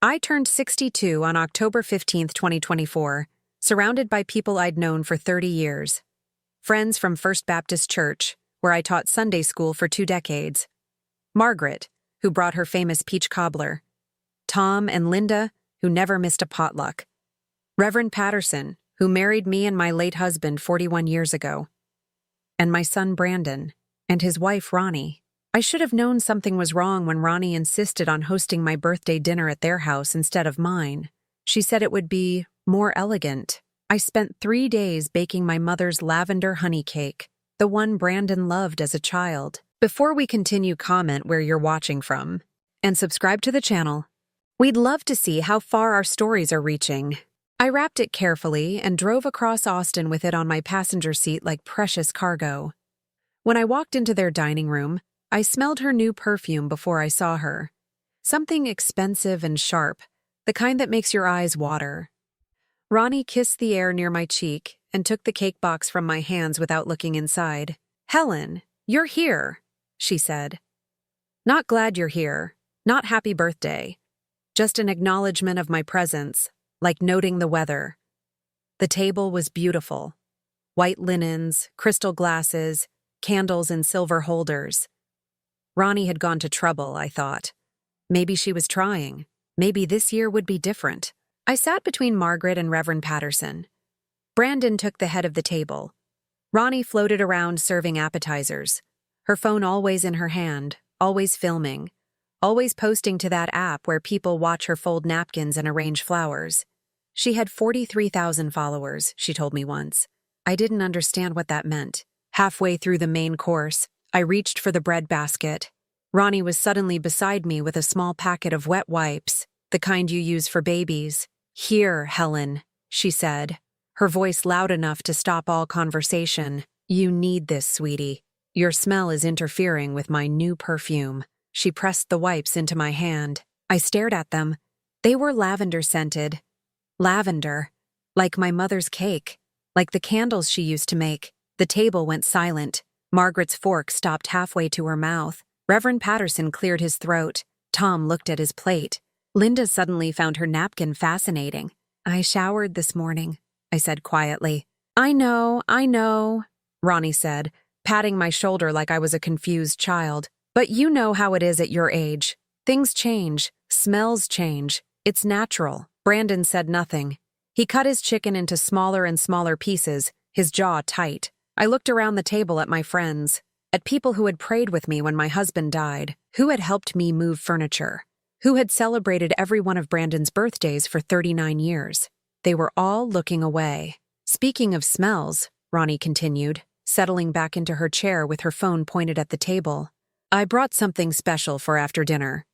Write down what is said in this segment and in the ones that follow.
I turned 62 on October 15th, 2024, surrounded by people I'd known for 30 years. Friends from First Baptist Church, where I taught Sunday school for 2 decades. Margaret, who brought her famous peach cobbler. Tom and Linda, who never missed a potluck. Reverend Patterson, who married me and my late husband 41 years ago. And my son Brandon, and his wife Ronnie. I should have known something was wrong when Ronnie insisted on hosting my birthday dinner at their house instead of mine. She said it would be more elegant. I spent 3 days baking my mother's lavender honey cake, the one Brandon loved as a child. Before we continue, comment where you're watching from, and subscribe to the channel. We'd love to see how far our stories are reaching. I wrapped it carefully and drove across Austin with it on my passenger seat like precious cargo. When I walked into their dining room, I smelled her new perfume before I saw her. Something expensive and sharp, the kind that makes your eyes water. Ronnie kissed the air near my cheek and took the cake box from my hands without looking inside. "Helen, you're here," she said. "Not glad you're here, not happy birthday. Just an acknowledgement of my presence, like noting the weather." The table was beautiful. White linens, crystal glasses, candles in silver holders. Ronnie had gone to trouble, I thought. Maybe she was trying. Maybe this year would be different. I sat between Margaret and Reverend Patterson. Brandon took the head of the table. Ronnie floated around serving appetizers, her phone always in her hand, always filming, always posting to that app where people watch her fold napkins and arrange flowers. She had 43,000 followers, she told me once. I didn't understand what that meant. Halfway through the main course, I reached for the bread basket. Ronnie was suddenly beside me with a small packet of wet wipes, the kind you use for babies. "Here, Helen," she said, her voice loud enough to stop all conversation. "You need this, sweetie. Your smell is interfering with my new perfume." She pressed the wipes into my hand. I stared at them. They were lavender-scented. Lavender. Like my mother's cake. Like the candles she used to make. The table went silent. Margaret's fork stopped halfway to her mouth. Reverend Patterson cleared his throat. Tom looked at his plate. Linda suddenly found her napkin fascinating. "I showered this morning," I said quietly. I know," Ronnie said, patting my shoulder like I was a confused child. "But you know how it is at your age. Things change. Smells change. It's natural." Brandon said nothing. He cut his chicken into smaller and smaller pieces, his jaw tight. I looked around the table at my friends, at people who had prayed with me when my husband died, who had helped me move furniture, who had celebrated every one of Brandon's birthdays for 39 years. They were all looking away. "Speaking of smells," Ronnie continued, settling back into her chair with her phone pointed at the table, "I brought something special for after dinner.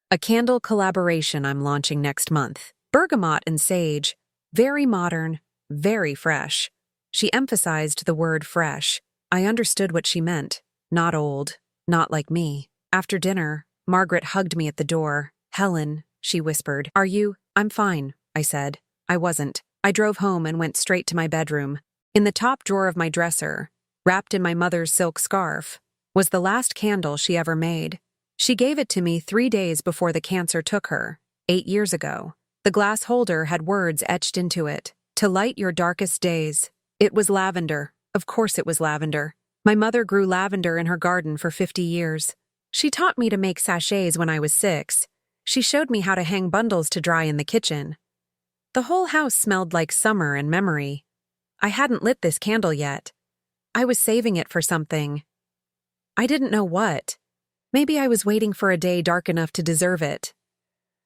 A candle collaboration I'm launching next month. Bergamot and sage. Very modern, very fresh." She emphasized the word fresh. I understood what she meant. Not old, not like me. After dinner, Margaret hugged me at the door. "Helen," she whispered. "Are you?" "I'm fine," I said. I wasn't. I drove home and went straight to my bedroom. In the top drawer of my dresser, wrapped in my mother's silk scarf, was the last candle she ever made. She gave it to me 3 days before the cancer took her, 8 years ago. The glass holder had words etched into it. "To light your darkest days." It was lavender. Of course it was lavender. My mother grew lavender in her garden for 50 years. She taught me to make sachets when I was 6. She showed me how to hang bundles to dry in the kitchen. The whole house smelled like summer and memory. I hadn't lit this candle yet. I was saving it for something. I didn't know what. Maybe I was waiting for a day dark enough to deserve it.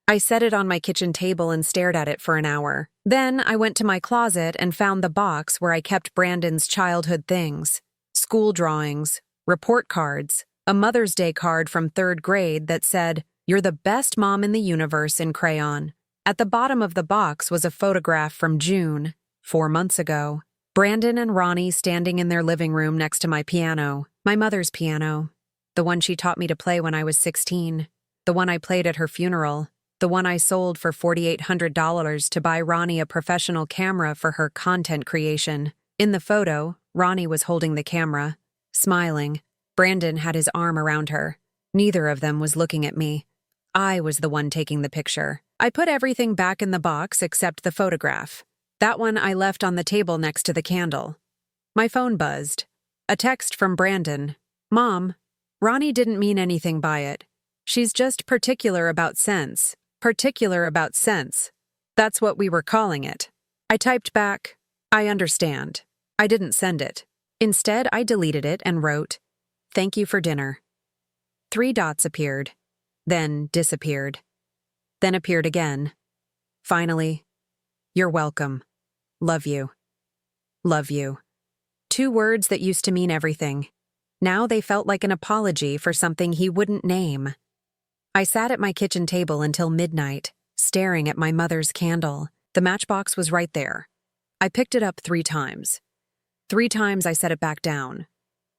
I set it on my kitchen table and stared at it for an hour. Then I went to my closet and found the box where I kept Brandon's childhood things. School drawings, report cards, a Mother's Day card from 3rd grade that said, "You're the best mom in the universe," in crayon. At the bottom of the box was a photograph from June, 4 months ago. Brandon and Ronnie standing in their living room next to my piano, my mother's piano, the one she taught me to play when I was 16, the one I played at her funeral, the one I sold for $4,800 to buy Ronnie a professional camera for her content creation. In the photo, Ronnie was holding the camera, smiling. Brandon had his arm around her. Neither of them was looking at me. I was the one taking the picture. I put everything back in the box except the photograph. That one I left on the table next to the candle. My phone buzzed. A text from Brandon. Mom, Ronnie didn't mean anything by it. She's just particular about scents. Particular about scents. That's what we were calling it. I typed back, I understand. I didn't send it. Instead, I deleted it and wrote, thank you for dinner. 3 dots appeared, then disappeared, then appeared again. Finally, you're welcome. Love you. Love you. 2 words that used to mean everything. Now they felt like an apology for something he wouldn't name. I sat at my kitchen table until midnight, staring at my mother's candle. The matchbox was right there. I picked it up 3 times. 3 times I set it back down.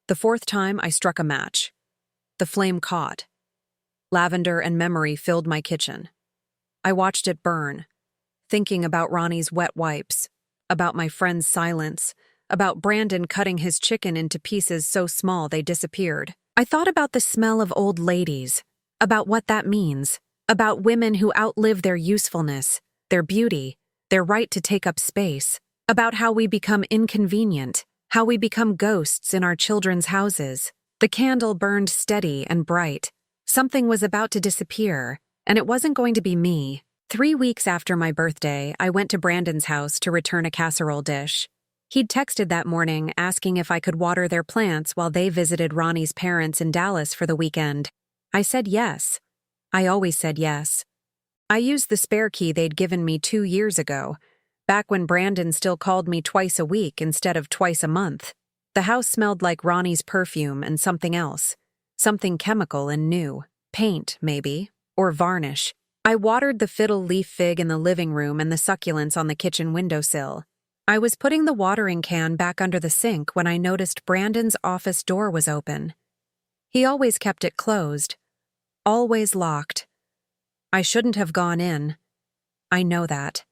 The 4th time I struck a match. The flame caught. Lavender and memory filled my kitchen. I watched it burn, thinking about Ronnie's wet wipes, about my friend's silence, about Brandon cutting his chicken into pieces so small they disappeared. I thought about the smell of old ladies, about what that means, about women who outlive their usefulness, their beauty, their right to take up space, about how we become inconvenient, how we become ghosts in our children's houses. The candle burned steady and bright. Something was about to disappear, and it wasn't going to be me. 3 weeks after my birthday, I went to Brandon's house to return a casserole dish. He'd texted that morning asking if I could water their plants while they visited Ronnie's parents in Dallas for the weekend. I said yes. I always said yes. I used the spare key they'd given me 2 years ago, back when Brandon still called me twice a week instead of twice a month. The house smelled like Ronnie's perfume and something else. Something chemical and new. Paint, maybe. Or varnish. I watered the fiddle leaf fig in the living room and the succulents on the kitchen windowsill. I was putting the watering can back under the sink when I noticed Brandon's office door was open. He always kept it closed. Always locked. I shouldn't have gone in. I know that.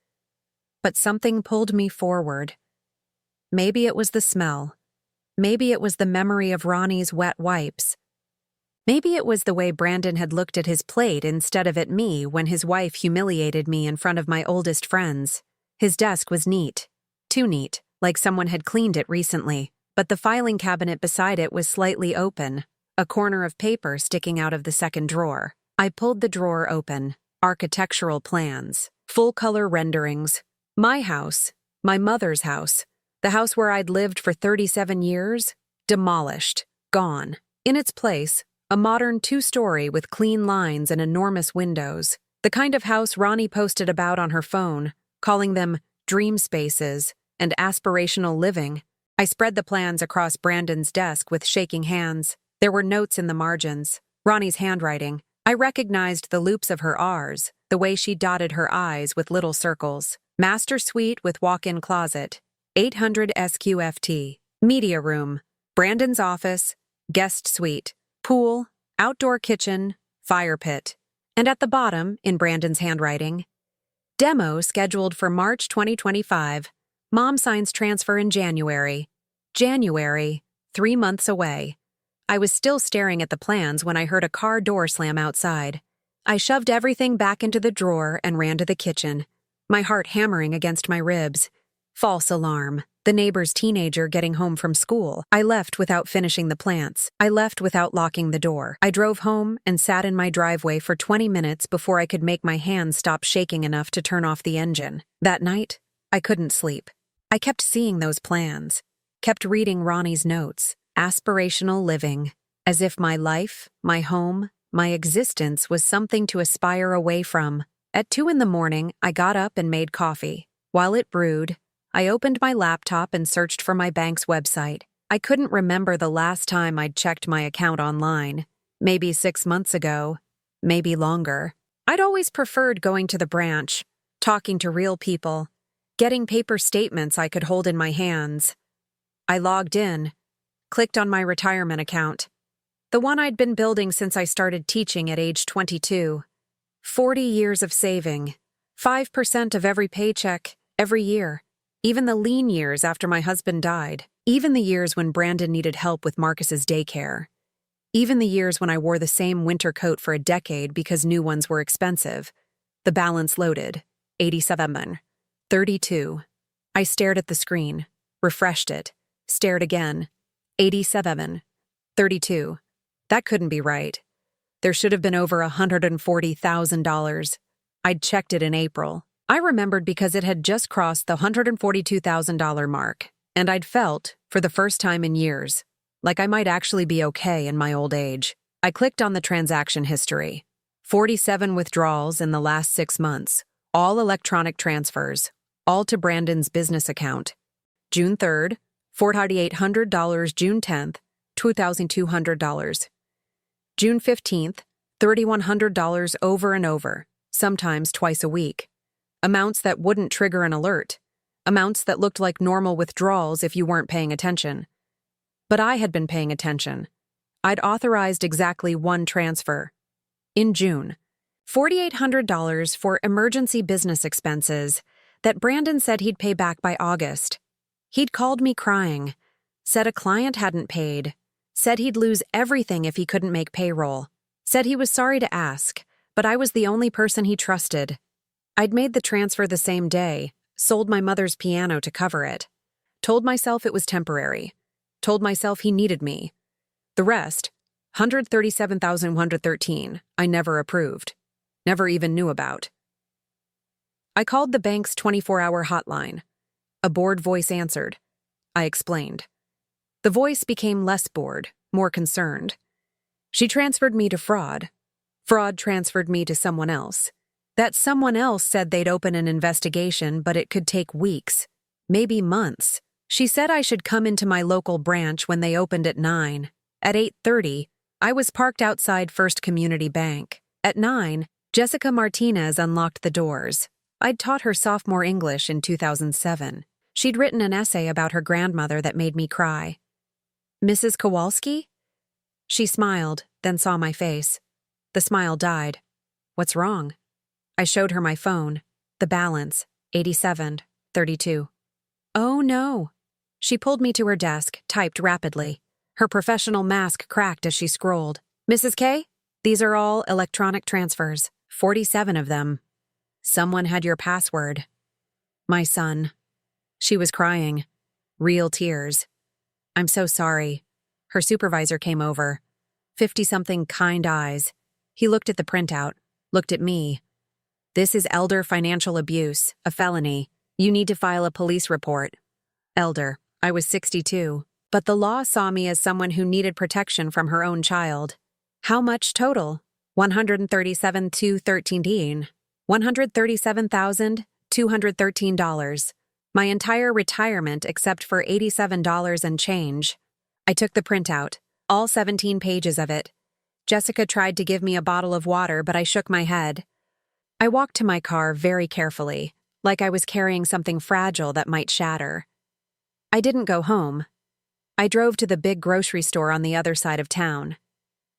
But something pulled me forward. Maybe it was the smell. Maybe it was the memory of Ronnie's wet wipes. Maybe it was the way Brandon had looked at his plate instead of at me when his wife humiliated me in front of my oldest friends. His desk was neat. Too neat, like someone had cleaned it recently, but the filing cabinet beside it was slightly open, a corner of paper sticking out of the second drawer. I pulled the drawer open. Architectural plans, full-color renderings. My house, my mother's house, the house where I'd lived for 37 years, demolished, gone. In its place, a modern 2-story with clean lines and enormous windows. The kind of house Ronnie posted about on her phone, calling them dream spaces and aspirational living. I spread the plans across Brandon's desk with shaking hands. There were notes in the margins. Ronnie's handwriting. I recognized the loops of her R's, the way she dotted her I's with little circles. Master suite with walk-in closet. 800 SQFT. Media room. Brandon's office. Guest suite. Pool. Outdoor kitchen. Fire pit. And at the bottom, in Brandon's handwriting, demo scheduled for March 2025. Mom signs transfer in January. January. 3 months away. I was still staring at the plans when I heard a car door slam outside. I shoved everything back into the drawer and ran to the kitchen, my heart hammering against my ribs. False alarm. The neighbor's teenager getting home from school. I left without finishing the plants. I left without locking the door. I drove home and sat in my driveway for 20 minutes before I could make my hands stop shaking enough to turn off the engine. That night, I couldn't sleep. I kept seeing those plans, kept reading Ronnie's notes. Aspirational living, as if my life, my home, my existence was something to aspire away from. At 2 a.m, I got up and made coffee. While it brewed, I opened my laptop and searched for my bank's website. I couldn't remember the last time I'd checked my account online. Maybe 6 months ago, maybe longer. I'd always preferred going to the branch, talking to real people, getting paper statements I could hold in my hands. I logged in, clicked on my retirement account, the one I'd been building since I started teaching at age 22. 40 years of saving, 5% of every paycheck, every year, even the lean years after my husband died, even the years when Brandon needed help with Marcus's daycare, even the years when I wore the same winter coat for a decade because new ones were expensive. The balance loaded. 87. 32. I stared at the screen, refreshed it, stared again. 87. 32. That couldn't be right. There should have been over $140,000. I'd checked it in April. I remembered because it had just crossed the $142,000 mark, and I'd felt, for the first time in years, like I might actually be okay in my old age. I clicked on the transaction history. 47 withdrawals in the last 6 months, all electronic transfers, all to Brandon's business account. June 3rd, $4,800. June 10th, $2,200. June 15th, $3,100 over and over, sometimes twice a week. Amounts that wouldn't trigger an alert. Amounts that looked like normal withdrawals if you weren't paying attention. But I had been paying attention. I'd authorized exactly one transfer. In June, $4,800 for emergency business expenses that Brandon said he'd pay back by August. He'd called me crying, said a client hadn't paid, said he'd lose everything if he couldn't make payroll, said he was sorry to ask, but I was the only person he trusted. I'd made the transfer the same day, sold my mother's piano to cover it, told myself it was temporary, told myself he needed me. The rest, $137,113, I never approved, never even knew about. I called the bank's 24-hour hotline. A bored voice answered. I explained. The voice became less bored, more concerned. She transferred me to fraud. Fraud transferred me to someone else. That someone else said they'd open an investigation, but it could take weeks, maybe months. She said I should come into my local branch when they opened at 9. At 8:30, I was parked outside First Community Bank. At 9, Jessica Martinez unlocked the doors. I'd taught her sophomore English in 2007. She'd written an essay about her grandmother that made me cry. Mrs. Kowalski? She smiled, then saw my face. The smile died. What's wrong? I showed her my phone. The balance, 87, 32. Oh no. She pulled me to her desk, typed rapidly. Her professional mask cracked as she scrolled. Mrs. K, these are all electronic transfers, 47 of them. Someone had your password. My son. She was crying. Real tears. I'm so sorry. Her supervisor came over. 50-something kind eyes. He looked at the printout, looked at me. This is elder financial abuse, a felony. You need to file a police report. Elder. I was 62. But the law saw me as someone who needed protection from her own child. How much total? $137,213. $137,213. My entire retirement except for $87 and change. I took the printout, all 17 pages of it. Jessica tried to give me a bottle of water, but I shook my head. I walked to my car very carefully, like I was carrying something fragile that might shatter. I didn't go home. I drove to the big grocery store on the other side of town.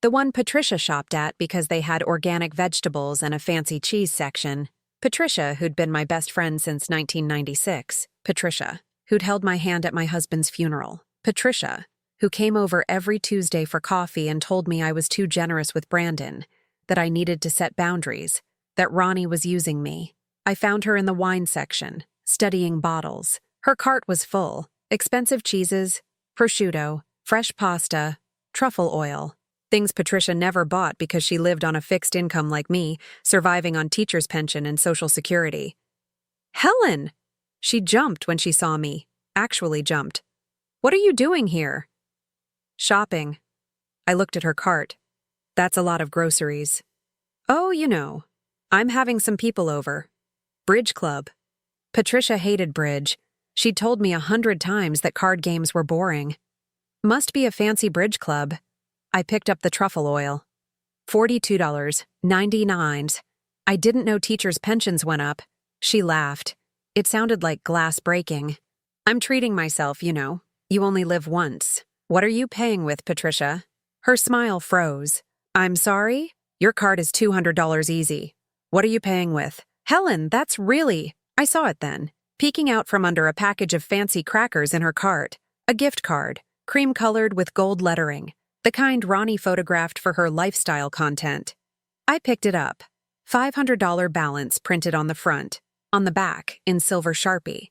The one Patricia shopped at because they had organic vegetables and a fancy cheese section. Patricia, who'd been my best friend since 1996. Patricia, who'd held my hand at my husband's funeral. Patricia, who came over every Tuesday for coffee and told me I was too generous with Brandon, that I needed to set boundaries, that Ronnie was using me. I found her in the wine section, studying bottles. Her cart was full. Expensive cheeses, prosciutto, fresh pasta, truffle oil. Things Patricia never bought because she lived on a fixed income like me, surviving on teacher's pension and Social Security. Helen! She jumped when she saw me. Actually jumped. What are you doing here? Shopping. I looked at her cart. That's a lot of groceries. Oh, you know. I'm having some people over. Bridge club. Patricia hated bridge. She'd told me 100 times that card games were boring. Must be a fancy bridge club. I picked up the truffle oil. $42.99. I didn't know teachers' pensions went up. She laughed. It sounded like glass breaking. I'm treating myself, you know. You only live once. What are you paying with, Patricia? Her smile froze. I'm sorry? Your card is $200 easy. What are you paying with? Helen, that's really... I saw it then, peeking out from under a package of fancy crackers in her cart. A gift card, cream-colored with gold lettering, the kind Ronnie photographed for her lifestyle content. I picked it up. $500 balance printed on the front, on the back, in silver Sharpie.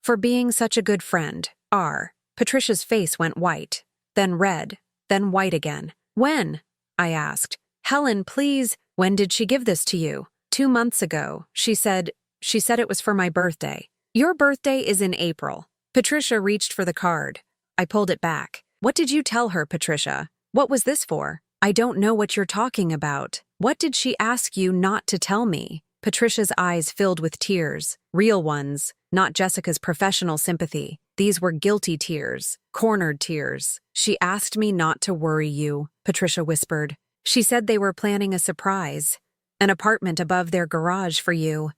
For being such a good friend, R. Patricia's face went white, then red, then white again. When? I asked. Helen, please. When did she give this to you? 2 months ago. She said it was for my birthday. Your birthday is in April. Patricia reached for the card. I pulled it back. What did you tell her, Patricia? What was this for? I don't know what you're talking about. What did she ask you not to tell me? Patricia's eyes filled with tears. Real ones, not Jessica's professional sympathy. These were guilty tears, cornered tears. She asked me not to worry you, Patricia whispered. She said they were planning a surprise, an apartment above their garage for you.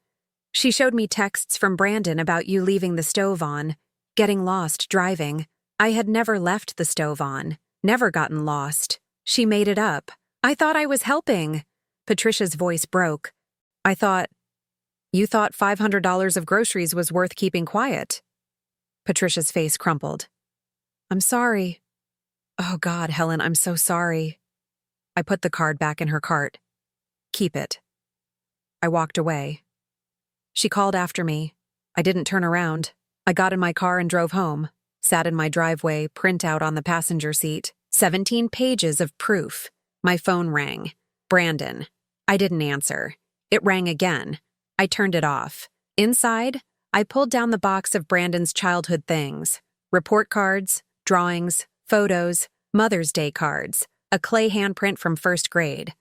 She showed me texts from Brandon about you leaving the stove on, getting lost driving. I had never left the stove on, never gotten lost. She made it up. I thought I was helping. Patricia's voice broke. You thought $500 of groceries was worth keeping quiet. Patricia's face crumpled. I'm sorry. Oh God, Helen, I'm so sorry. I put the card back in her cart. Keep it. I walked away. She called after me. I didn't turn around. I got in my car and drove home, sat in my driveway, printout on the passenger seat, 17 pages of proof. My phone rang. Brandon. I didn't answer. It rang again. I turned it off. Inside, I pulled down the box of Brandon's childhood things. Report cards, drawings, photos, Mother's Day cards, a clay handprint from first grade.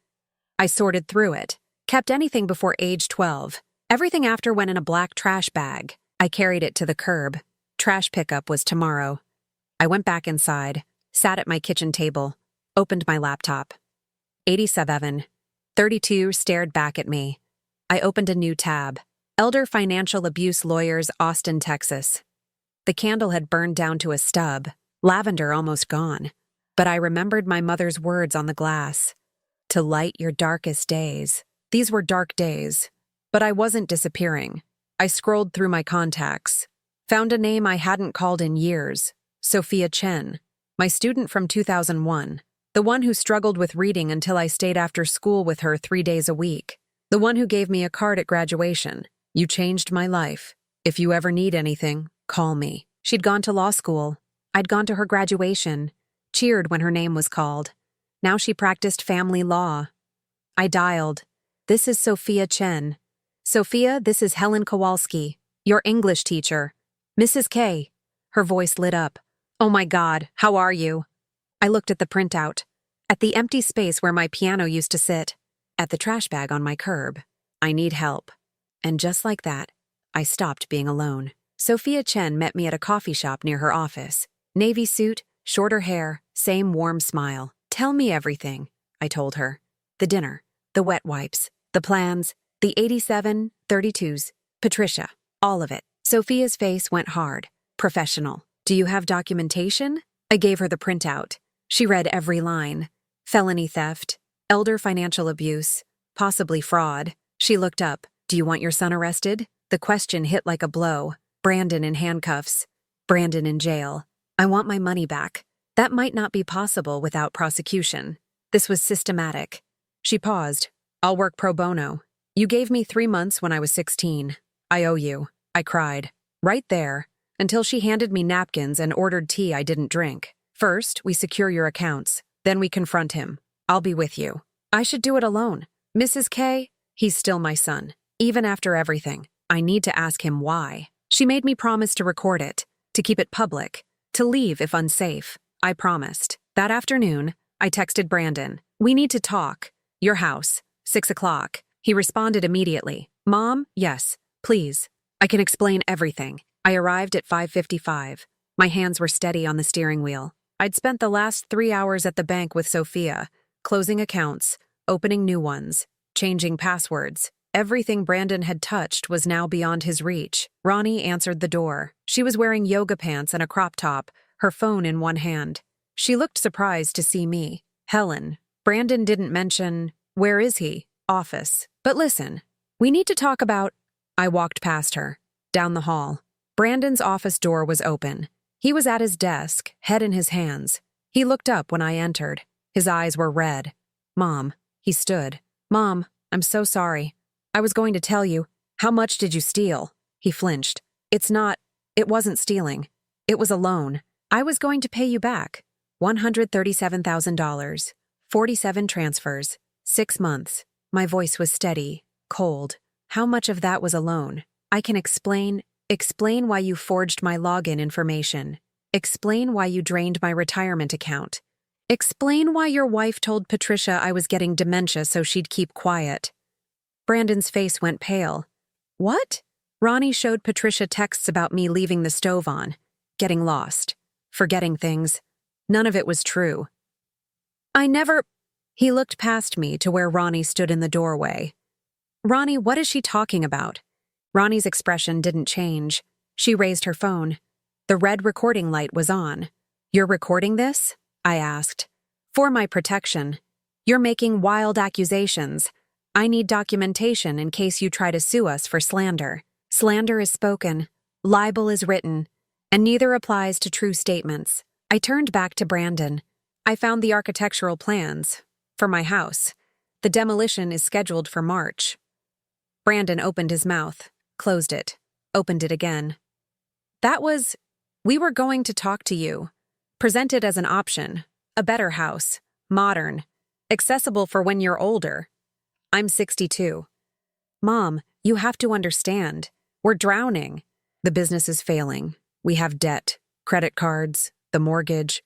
I sorted through it, kept anything before age 12. Everything after went in a black trash bag. I carried it to the curb. Trash pickup was tomorrow. I went back inside, sat at my kitchen table, opened my laptop. 8732 stared back at me. I opened a new tab. Elder Financial Abuse Lawyers, Austin, Texas. The candle had burned down to a stub, lavender almost gone. But I remembered my mother's words on the glass. To light your darkest days. These were dark days. But I wasn't disappearing. I scrolled through my contacts. Found a name I hadn't called in years. Sophia Chen. My student from 2001. The one who struggled with reading until I stayed after school with her 3 days a week. The one who gave me a card at graduation. You changed my life. If you ever need anything, call me. She'd gone to law school. I'd gone to her graduation. Cheered when her name was called. Now she practiced family law. I dialed. This is Sophia Chen. Sophia, this is Helen Kowalski, your English teacher. Mrs. K. Her voice lit up. Oh my God, how are you? I looked at the printout. At the empty space where my piano used to sit. At the trash bag on my curb. I need help. And just like that, I stopped being alone. Sophia Chen met me at a coffee shop near her office. Navy suit, shorter hair, same warm smile. Tell me everything, I told her. The dinner, the wet wipes, the plans, the 8732s, Patricia, all of it. Sophia's face went hard. Professional. Do you have documentation? I gave her the printout. She read every line. Felony theft, elder financial abuse, possibly fraud. She looked up. Do you want your son arrested? The question hit like a blow. Brandon in handcuffs. Brandon in jail. I want my money back. That might not be possible without prosecution. This was systematic. She paused. I'll work pro bono. You gave me 3 months when I was 16. I owe you. I cried. Right there. Until she handed me napkins and ordered tea I didn't drink. First, we secure your accounts. Then we confront him. I'll be with you. I should do it alone. Mrs. K, he's still my son. Even after everything, I need to ask him why. She made me promise to record it, to keep it public, to leave if unsafe. I promised. That afternoon, I texted Brandon. We need to talk. Your house, 6 o'clock. He responded immediately. Mom, yes, please. I can explain everything. I arrived at 5:55. My hands were steady on the steering wheel. I'd spent the last 3 hours at the bank with Sophia, closing accounts, opening new ones, changing passwords. Everything Brandon had touched was now beyond his reach. Ronnie answered the door. She was wearing yoga pants and a crop top, her phone in one hand. She looked surprised to see me. Helen. Brandon didn't mention, where is he? Office. But listen, we need to talk about... I walked past her, down the hall. Brandon's office door was open. He was at his desk, head in his hands. He looked up when I entered. His eyes were red. Mom. He stood. Mom, I'm so sorry. I was going to tell you. How much did you steal? He flinched. It wasn't stealing. It was a loan. I was going to pay you back. $137,000. 47 transfers. 6 months. My voice was steady, cold. How much of that was a loan? I can explain why you forged my login information. Explain why you drained my retirement account. Explain why your wife told Patricia I was getting dementia so she'd keep quiet. Brandon's face went pale. What? Ronnie showed Patricia texts about me leaving the stove on, getting lost, forgetting things. None of it was true. He looked past me to where Ronnie stood in the doorway. Ronnie, what is she talking about? Ronnie's expression didn't change. She raised her phone. The red recording light was on. You're recording this? I asked. For my protection. You're making wild accusations. I need documentation in case you try to sue us for slander. Slander is spoken, libel is written, and neither applies to true statements. I turned back to Brandon. I found the architectural plans for my house. The demolition is scheduled for March. Brandon opened his mouth, closed it, opened it again. We were going to talk to you. Presented as an option, a better house, modern, accessible for when you're older. I'm 62. Mom, you have to understand. We're drowning. The business is failing. We have debt, credit cards, the mortgage.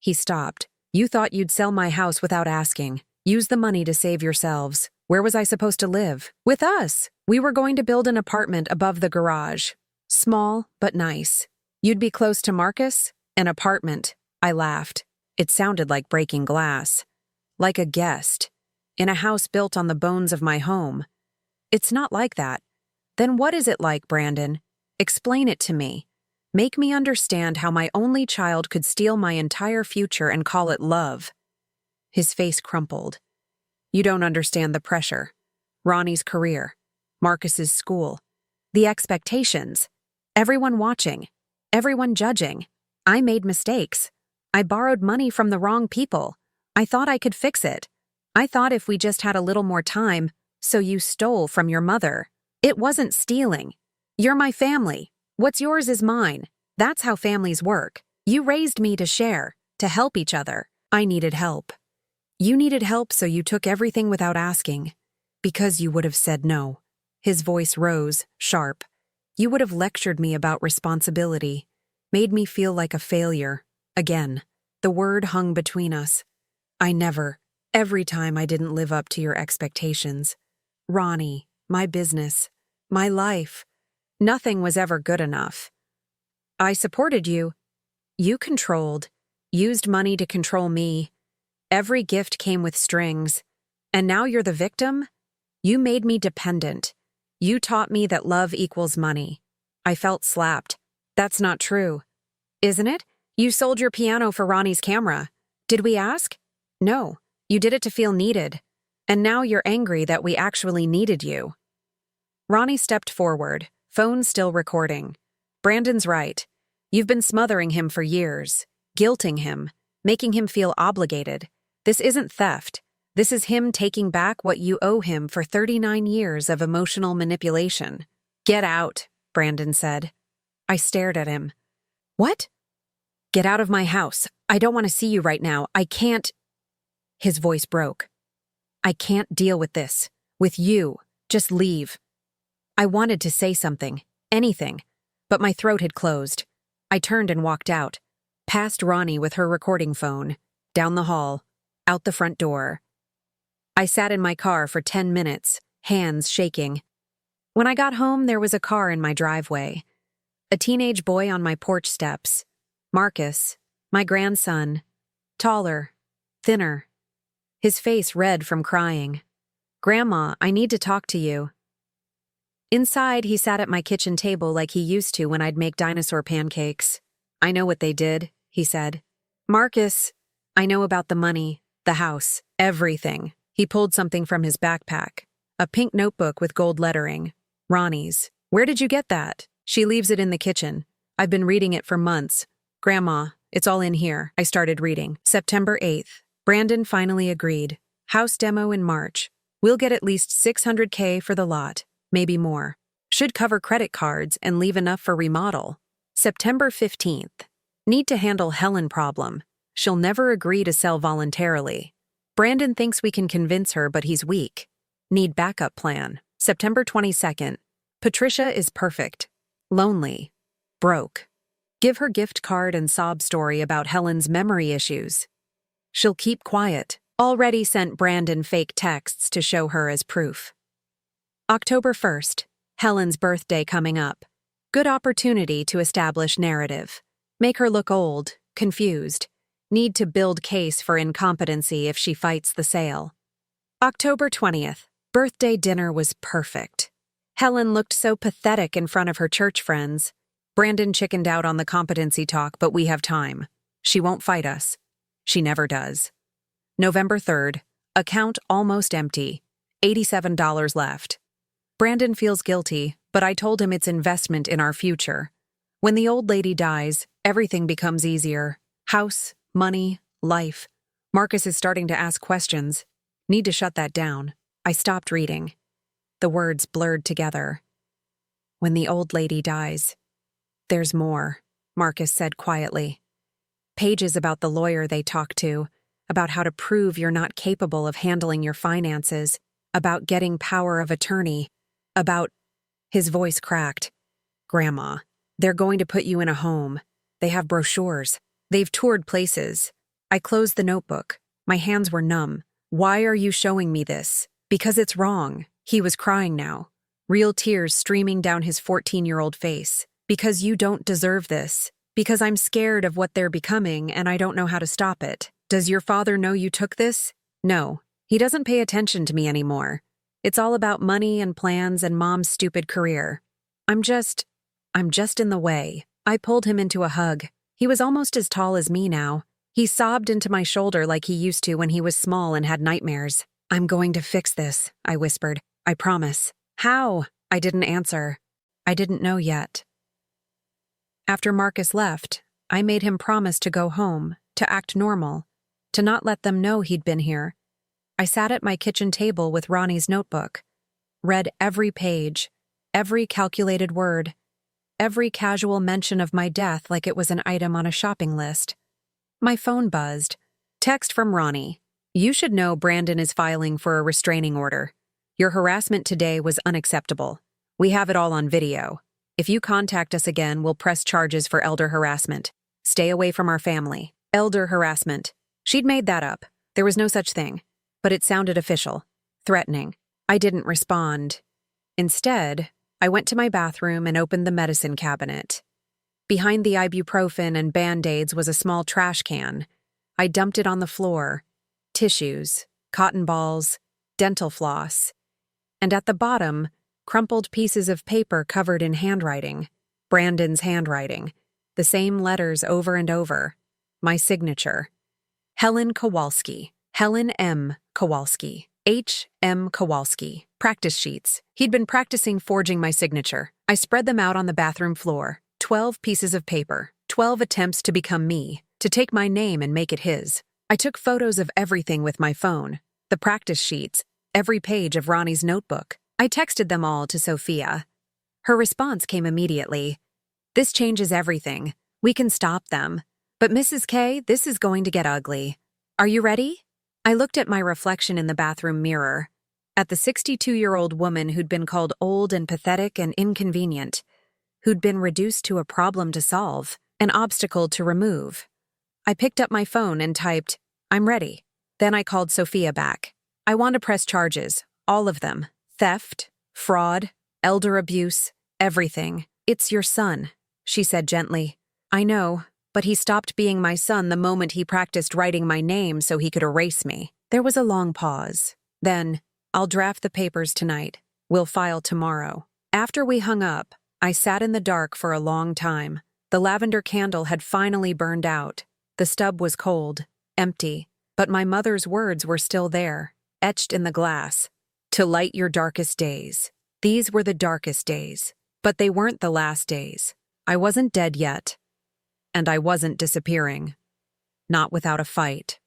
He stopped. You thought you'd sell my house without asking. Use the money to save yourselves. Where was I supposed to live? With us. We were going to build an apartment above the garage. Small, but nice. You'd be close to Marcus? An apartment. I laughed. It sounded like breaking glass. Like a guest. In a house built on the bones of my home. It's not like that. Then what is it like, Brandon? Explain it to me. Make me understand how my only child could steal my entire future and call it love. His face crumpled. You don't understand the pressure. Ronnie's career. Marcus's school. The expectations. Everyone watching. Everyone judging. I made mistakes. I borrowed money from the wrong people. I thought I could fix it. I thought if we just had a little more time, so you stole from your mother. It wasn't stealing. You're my family. What's yours is mine. That's how families work. You raised me to share, to help each other. I needed help. You needed help, so you took everything without asking. Because you would have said no. His voice rose, sharp. You would have lectured me about responsibility, made me feel like a failure. Again, the word hung between us. Every time I didn't live up to your expectations. Ronnie, my business, my life. Nothing was ever good enough. I supported you. You controlled, used money to control me. Every gift came with strings. And now you're the victim? You made me dependent. You taught me that love equals money. I felt slapped. That's not true. Isn't it? You sold your piano for Ronnie's camera. Did we ask? No. You did it to feel needed. And now you're angry that we actually needed you. Ronnie stepped forward, phone still recording. Brandon's right. You've been smothering him for years, guilting him, making him feel obligated. This isn't theft. This is him taking back what you owe him for 39 years of emotional manipulation. Get out, Brandon said. I stared at him. What? Get out of my house. I don't want to see you right now. I can't. His voice broke. I can't deal with this. With you. Just leave. I wanted to say something. Anything. But my throat had closed. I turned and walked out. Past Ronnie with her recording phone. Down the hall. Out the front door. I sat in my car for 10 minutes, hands shaking. When I got home, there was a car in my driveway. A teenage boy on my porch steps. Marcus, my grandson. Taller. Thinner. His face red from crying. Grandma, I need to talk to you. Inside, he sat at my kitchen table like he used to when I'd make dinosaur pancakes. I know what they did, he said. Marcus, I know about the money, the house, everything. He pulled something from his backpack. A pink notebook with gold lettering. Ronnie's. Where did you get that? She leaves it in the kitchen. I've been reading it for months. Grandma, it's all in here. I started reading. September 8th. Brandon finally agreed. House demo in March. We'll get at least $600K for the lot, maybe more. Should cover credit cards and leave enough for remodel. September 15th. Need to handle Helen problem. She'll never agree to sell voluntarily. Brandon thinks we can convince her, but he's weak. Need backup plan. September 22nd. Patricia is perfect. Lonely. Broke. Give her gift card and sob story about Helen's memory issues. She'll keep quiet. Already sent Brandon fake texts to show her as proof. October 1st. Helen's birthday coming up. Good opportunity to establish narrative. Make her look old, confused. Need to build case for incompetency if she fights the sale. October 20th. Birthday dinner was perfect. Helen looked so pathetic in front of her church friends. Brandon chickened out on the competency talk, but we have time. She won't fight us. She never does. November 3rd. Account almost empty. $87 left. Brandon feels guilty, but I told him it's investment in our future. When the old lady dies, everything becomes easier. House, money, life. Marcus is starting to ask questions. Need to shut that down. I stopped reading. The words blurred together. When the old lady dies. There's more, Marcus said quietly. Pages about the lawyer they talked to, about how to prove you're not capable of handling your finances, about getting power of attorney, about... His voice cracked. Grandma, they're going to put you in a home. They have brochures. They've toured places. I closed the notebook. My hands were numb. Why are you showing me this? Because it's wrong. He was crying now. Real tears streaming down his 14-year-old face. Because you don't deserve this. Because I'm scared of what they're becoming and I don't know how to stop it. Does your father know you took this? No. He doesn't pay attention to me anymore. It's all about money and plans and Mom's stupid career. I'm just in the way. I pulled him into a hug. He was almost as tall as me now. He sobbed into my shoulder like he used to when he was small and had nightmares. I'm going to fix this, I whispered. I promise. How? I didn't answer. I didn't know yet. After Marcus left, I made him promise to go home, to act normal, to not let them know he'd been here. I sat at my kitchen table with Ronnie's notebook, read every page, every calculated word, every casual mention of my death like it was an item on a shopping list. My phone buzzed. Text from Ronnie. You should know Brandon is filing for a restraining order. Your harassment today was unacceptable. We have it all on video. If you contact us again, we'll press charges for elder harassment. Stay away from our family. Elder harassment. She'd made that up. There was no such thing. But it sounded official. Threatening. I didn't respond. Instead, I went to my bathroom and opened the medicine cabinet. Behind the ibuprofen and Band-Aids was a small trash can. I dumped it on the floor. Tissues, cotton balls, dental floss. And at the bottom, crumpled pieces of paper covered in handwriting. Brandon's handwriting. The same letters over and over. My signature. Helen Kowalski. Helen M. Kowalski. H. M. Kowalski. Practice sheets. He'd been practicing forging my signature. I spread them out on the bathroom floor. 12 pieces of paper. 12 attempts to become me. To take my name and make it his. I took photos of everything with my phone. The practice sheets. Every page of Ronnie's notebook. I texted them all to Sophia. Her response came immediately. This changes everything. We can stop them. But Mrs. K, this is going to get ugly. Are you ready? I looked at my reflection in the bathroom mirror. At the 62-year-old woman who'd been called old and pathetic and inconvenient. Who'd been reduced to a problem to solve, an obstacle to remove. I picked up my phone and typed, I'm ready. Then I called Sophia back. I want to press charges, all of them. Theft, fraud, elder abuse, everything. It's your son, she said gently. I know, but he stopped being my son the moment he practiced writing my name so he could erase me. There was a long pause. Then, I'll draft the papers tonight. We'll file tomorrow. After we hung up, I sat in the dark for a long time. The lavender candle had finally burned out. The stub was cold, empty, but my mother's words were still there, etched in the glass. To light your darkest days. These were the darkest days. But they weren't the last days. I wasn't dead yet. And I wasn't disappearing. Not without a fight.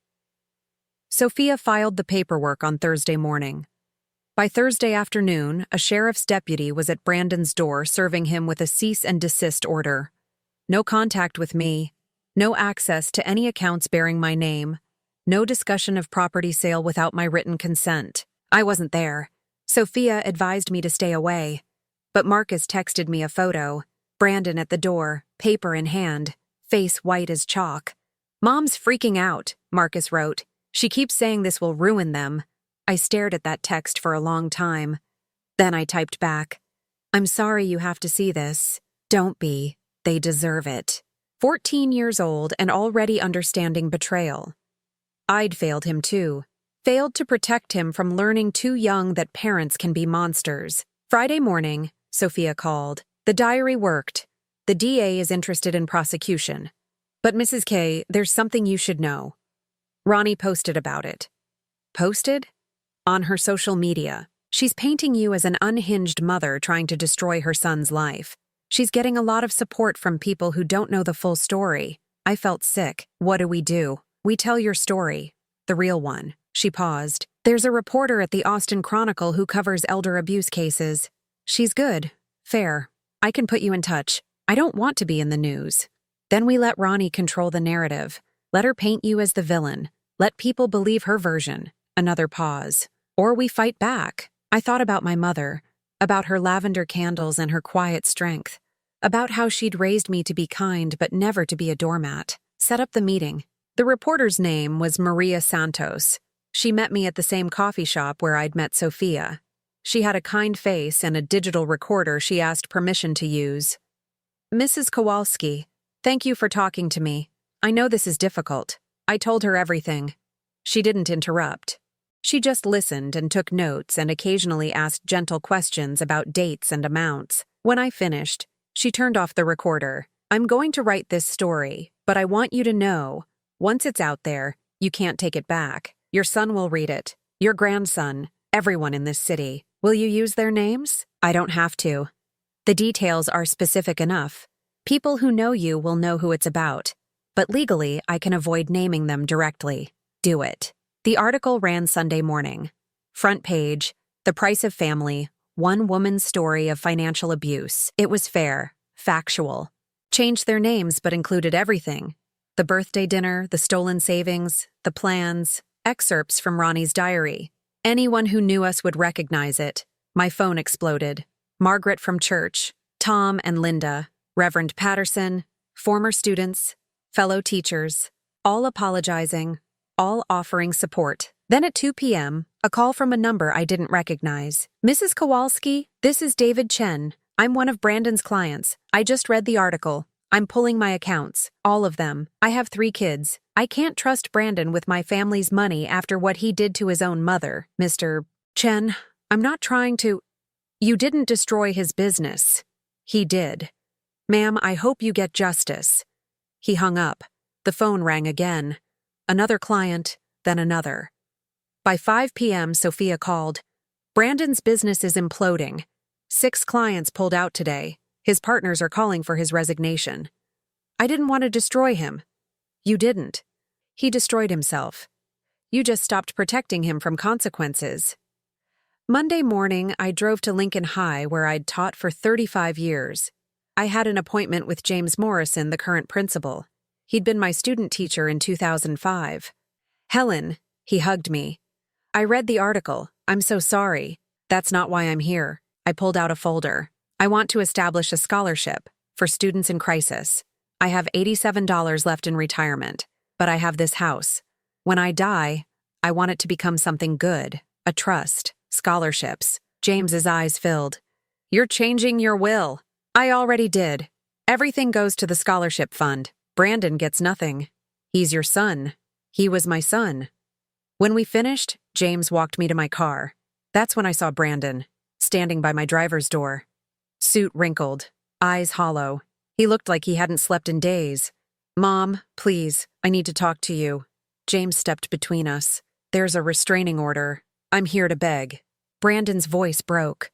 Sophia filed the paperwork on Thursday morning. By Thursday afternoon, a sheriff's deputy was at Brandon's door serving him with a cease and desist order. No contact with me, no access to any accounts bearing my name, no discussion of property sale without my written consent. I wasn't there. Sophia advised me to stay away. But Marcus texted me a photo. Brandon at the door, paper in hand, face white as chalk. "Mom's freaking out," Marcus wrote. "She keeps saying this will ruin them." I stared at that text for a long time. Then I typed back, "I'm sorry you have to see this. Don't be. They deserve it." 14 years old and already understanding betrayal. I'd failed him too. Failed to protect him from learning too young that parents can be monsters. Friday morning, Sophia called. "The diary worked. The DA is interested in prosecution. But Mrs. K, there's something you should know." Ronnie posted about it. Posted? On her social media. "She's painting you as an unhinged mother trying to destroy her son's life. She's getting a lot of support from people who don't know the full story." I felt sick. What do? "We tell your story. The real one." She paused. "There's a reporter at the Austin Chronicle who covers elder abuse cases. She's good. Fair. I can put you in touch. I don't want to be in the news." Then we let Ronnie control the narrative. Let her paint you as the villain. Let people believe her version. Another pause. Or we fight back. I thought about my mother, about her lavender candles and her quiet strength, about how she'd raised me to be kind but never to be a doormat. Set up the meeting. The reporter's name was Maria Santos. She met me at the same coffee shop where I'd met Sophia. She had a kind face and a digital recorder she asked permission to use. "Mrs. Kowalski, thank you for talking to me. I know this is difficult." I told her everything. She didn't interrupt. She just listened and took notes and occasionally asked gentle questions about dates and amounts. When I finished, she turned off the recorder. "I'm going to write this story, but I want you to know, once it's out there, you can't take it back. Your son will read it. Your grandson. Everyone in this city. Will you use their names?" "I don't have to. The details are specific enough. People who know you will know who it's about. But legally, I can avoid naming them directly." "Do it." The article ran Sunday morning. Front page, "The Price of Family, One Woman's Story of Financial Abuse." It was fair, factual. Changed their names but included everything. The birthday dinner, the stolen savings, the plans, excerpts from Ronnie's diary. Anyone who knew us would recognize it. My phone exploded. Margaret from church, Tom and Linda, Reverend Patterson, former students, fellow teachers, all apologizing, all offering support. Then at 2 p.m., a call from a number I didn't recognize. "Mrs. Kowalski, this is David Chen. I'm one of Brandon's clients. I just read the article. I'm pulling my accounts, all of them. I have 3 kids. I can't trust Brandon with my family's money after what he did to his own mother. Mr. Chen, I'm not trying to—" "You didn't destroy his business. He did. Ma'am, I hope you get justice." He hung up. The phone rang again. Another client, then another. By 5 p.m., Sophia called. "Brandon's business is imploding. 6 clients pulled out today. His partners are calling for his resignation." "I didn't want to destroy him." "You didn't. He destroyed himself. You just stopped protecting him from consequences." Monday morning, I drove to Lincoln High, where I'd taught for 35 years. I had an appointment with James Morrison, the current principal. He'd been my student teacher in 2005. "Helen," he hugged me. "I read the article. I'm so sorry. That's not why I'm here." I pulled out a folder. "I want to establish a scholarship for students in crisis. I have $87 left in retirement, but I have this house. When I die, I want it to become something good, a trust, scholarships." James's eyes filled. "You're changing your will." "I already did. Everything goes to the scholarship fund. Brandon gets nothing. He's your son. He was my son." When we finished, James walked me to my car. That's when I saw Brandon, standing by my driver's door. Suit wrinkled, eyes hollow. He looked like he hadn't slept in days. "Mom, please, I need to talk to you." James stepped between us. "There's a restraining order. I'm here to beg." Brandon's voice broke.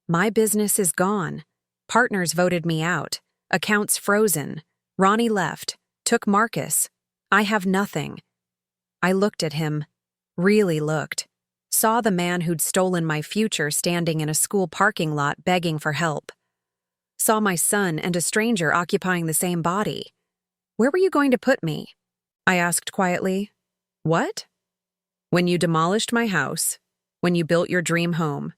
"My business is gone. Partners voted me out. Accounts frozen. Ronnie left, took Marcus. I have nothing." I looked at him, really looked. Saw the man who'd stolen my future standing in a school parking lot begging for help. Saw my son and a stranger occupying the same body. Where were you going to put me? I asked quietly. What? When you demolished my house, when you built your dream home,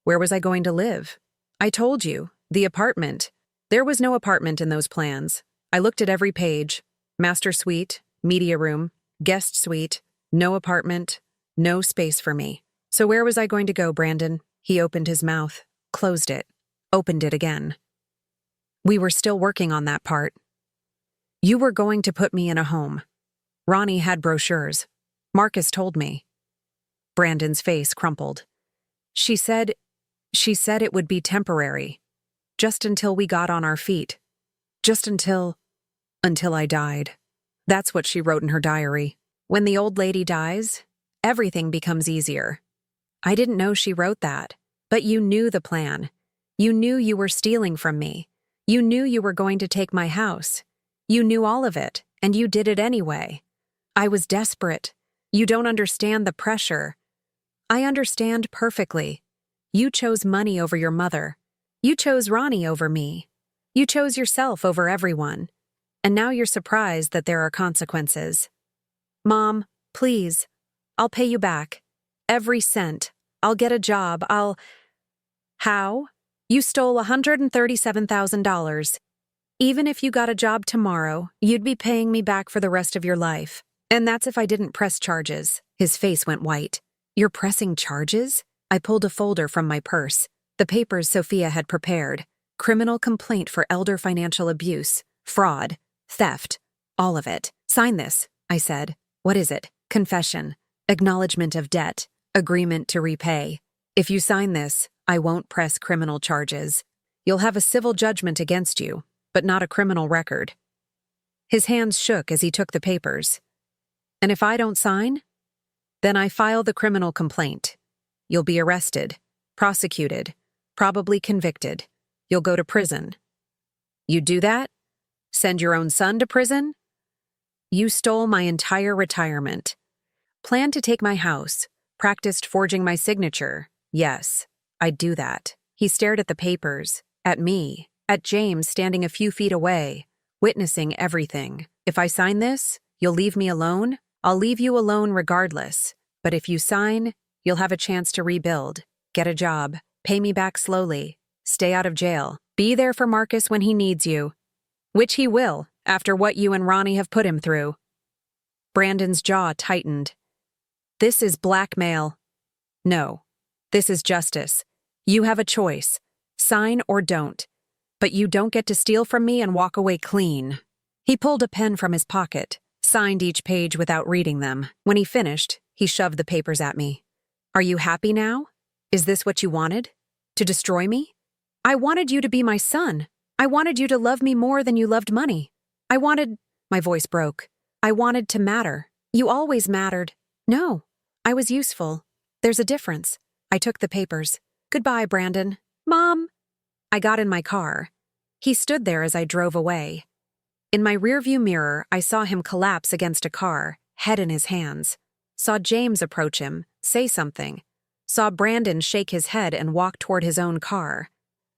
where was I going to live? I told you, the apartment. There was no apartment in those plans. I looked at every page. Master suite, media room, guest suite, no apartment, no space for me. So where was I going to go, Brandon? He opened his mouth, closed it, opened it again. We were still working on that part. You were going to put me in a home. Ronnie had brochures. Marcus told me. Brandon's face crumpled. She said it would be temporary. Just until we got on our feet. Just until I died. That's what she wrote in her diary. When the old lady dies, everything becomes easier. I didn't know she wrote that, but you knew the plan. You knew you were stealing from me. You knew you were going to take my house. You knew all of it, and you did it anyway. I was desperate. You don't understand the pressure. I understand perfectly. You chose money over your mother. You chose Ronnie over me. You chose yourself over everyone. And now you're surprised that there are consequences. Mom, please. I'll pay you back. Every cent. I'll get a job. How? You stole $137,000. Even if you got a job tomorrow, you'd be paying me back for the rest of your life. And that's if I didn't press charges. His face went white. You're pressing charges? I pulled a folder from my purse. The papers Sophia had prepared. Criminal complaint for elder financial abuse, fraud, theft, all of it. Sign this, I said. What is it? Confession, acknowledgement of debt, agreement to repay. If you sign this, I won't press criminal charges. You'll have a civil judgment against you, but not a criminal record. His hands shook as he took the papers. And if I don't sign? Then I file the criminal complaint. You'll be arrested, prosecuted, probably convicted. You'll go to prison. You do that? Send your own son to prison? You stole my entire retirement. Planned to take my house, practiced forging my signature. Yes, I'd do that. He stared at the papers, at me, at James standing a few feet away, witnessing everything. If I sign this, you'll leave me alone? I'll leave you alone regardless. But if you sign, you'll have a chance to rebuild, get a job, pay me back slowly, stay out of jail, be there for Marcus when he needs you. Which he will, after what you and Ronnie have put him through. Brandon's jaw tightened. This is blackmail. No, this is justice. You have a choice. Sign or don't. But you don't get to steal from me and walk away clean. He pulled a pen from his pocket, signed each page without reading them. When he finished, he shoved the papers at me. Are you happy now? Is this what you wanted? To destroy me? I wanted you to be my son. I wanted you to love me more than you loved money. My voice broke. I wanted to matter. You always mattered. No, I was useful. There's a difference. I took the papers. Goodbye, Brandon. Mom. I got in my car. He stood there as I drove away. In my rearview mirror, I saw him collapse against a car, head in his hands. Saw James approach him, say something. Saw Brandon shake his head and walk toward his own car.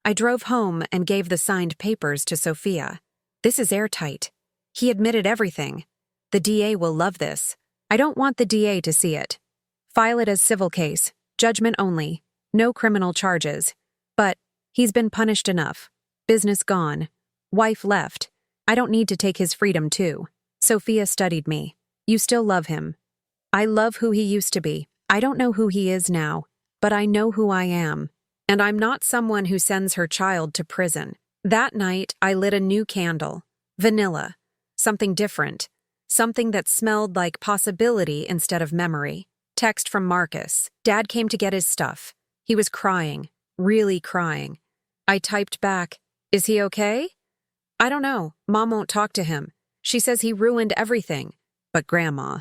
I drove home and gave the signed papers to Sophia. This is airtight. He admitted everything. The DA will love this. I don't want the DA to see it. File it as civil case, judgment only, no criminal charges. But he's been punished enough. Business gone. Wife left. I don't need to take his freedom too. Sophia studied me. You still love him. I love who he used to be. I don't know who he is now, but I know who I am. And I'm not someone who sends her child to prison. That night, I lit a new candle. Vanilla. Something different. Something that smelled like possibility instead of memory. Text from Marcus. Dad came to get his stuff. He was crying. Really crying. I typed back, "Is he okay?" "I don't know. Mom won't talk to him. She says he ruined everything. But Grandma,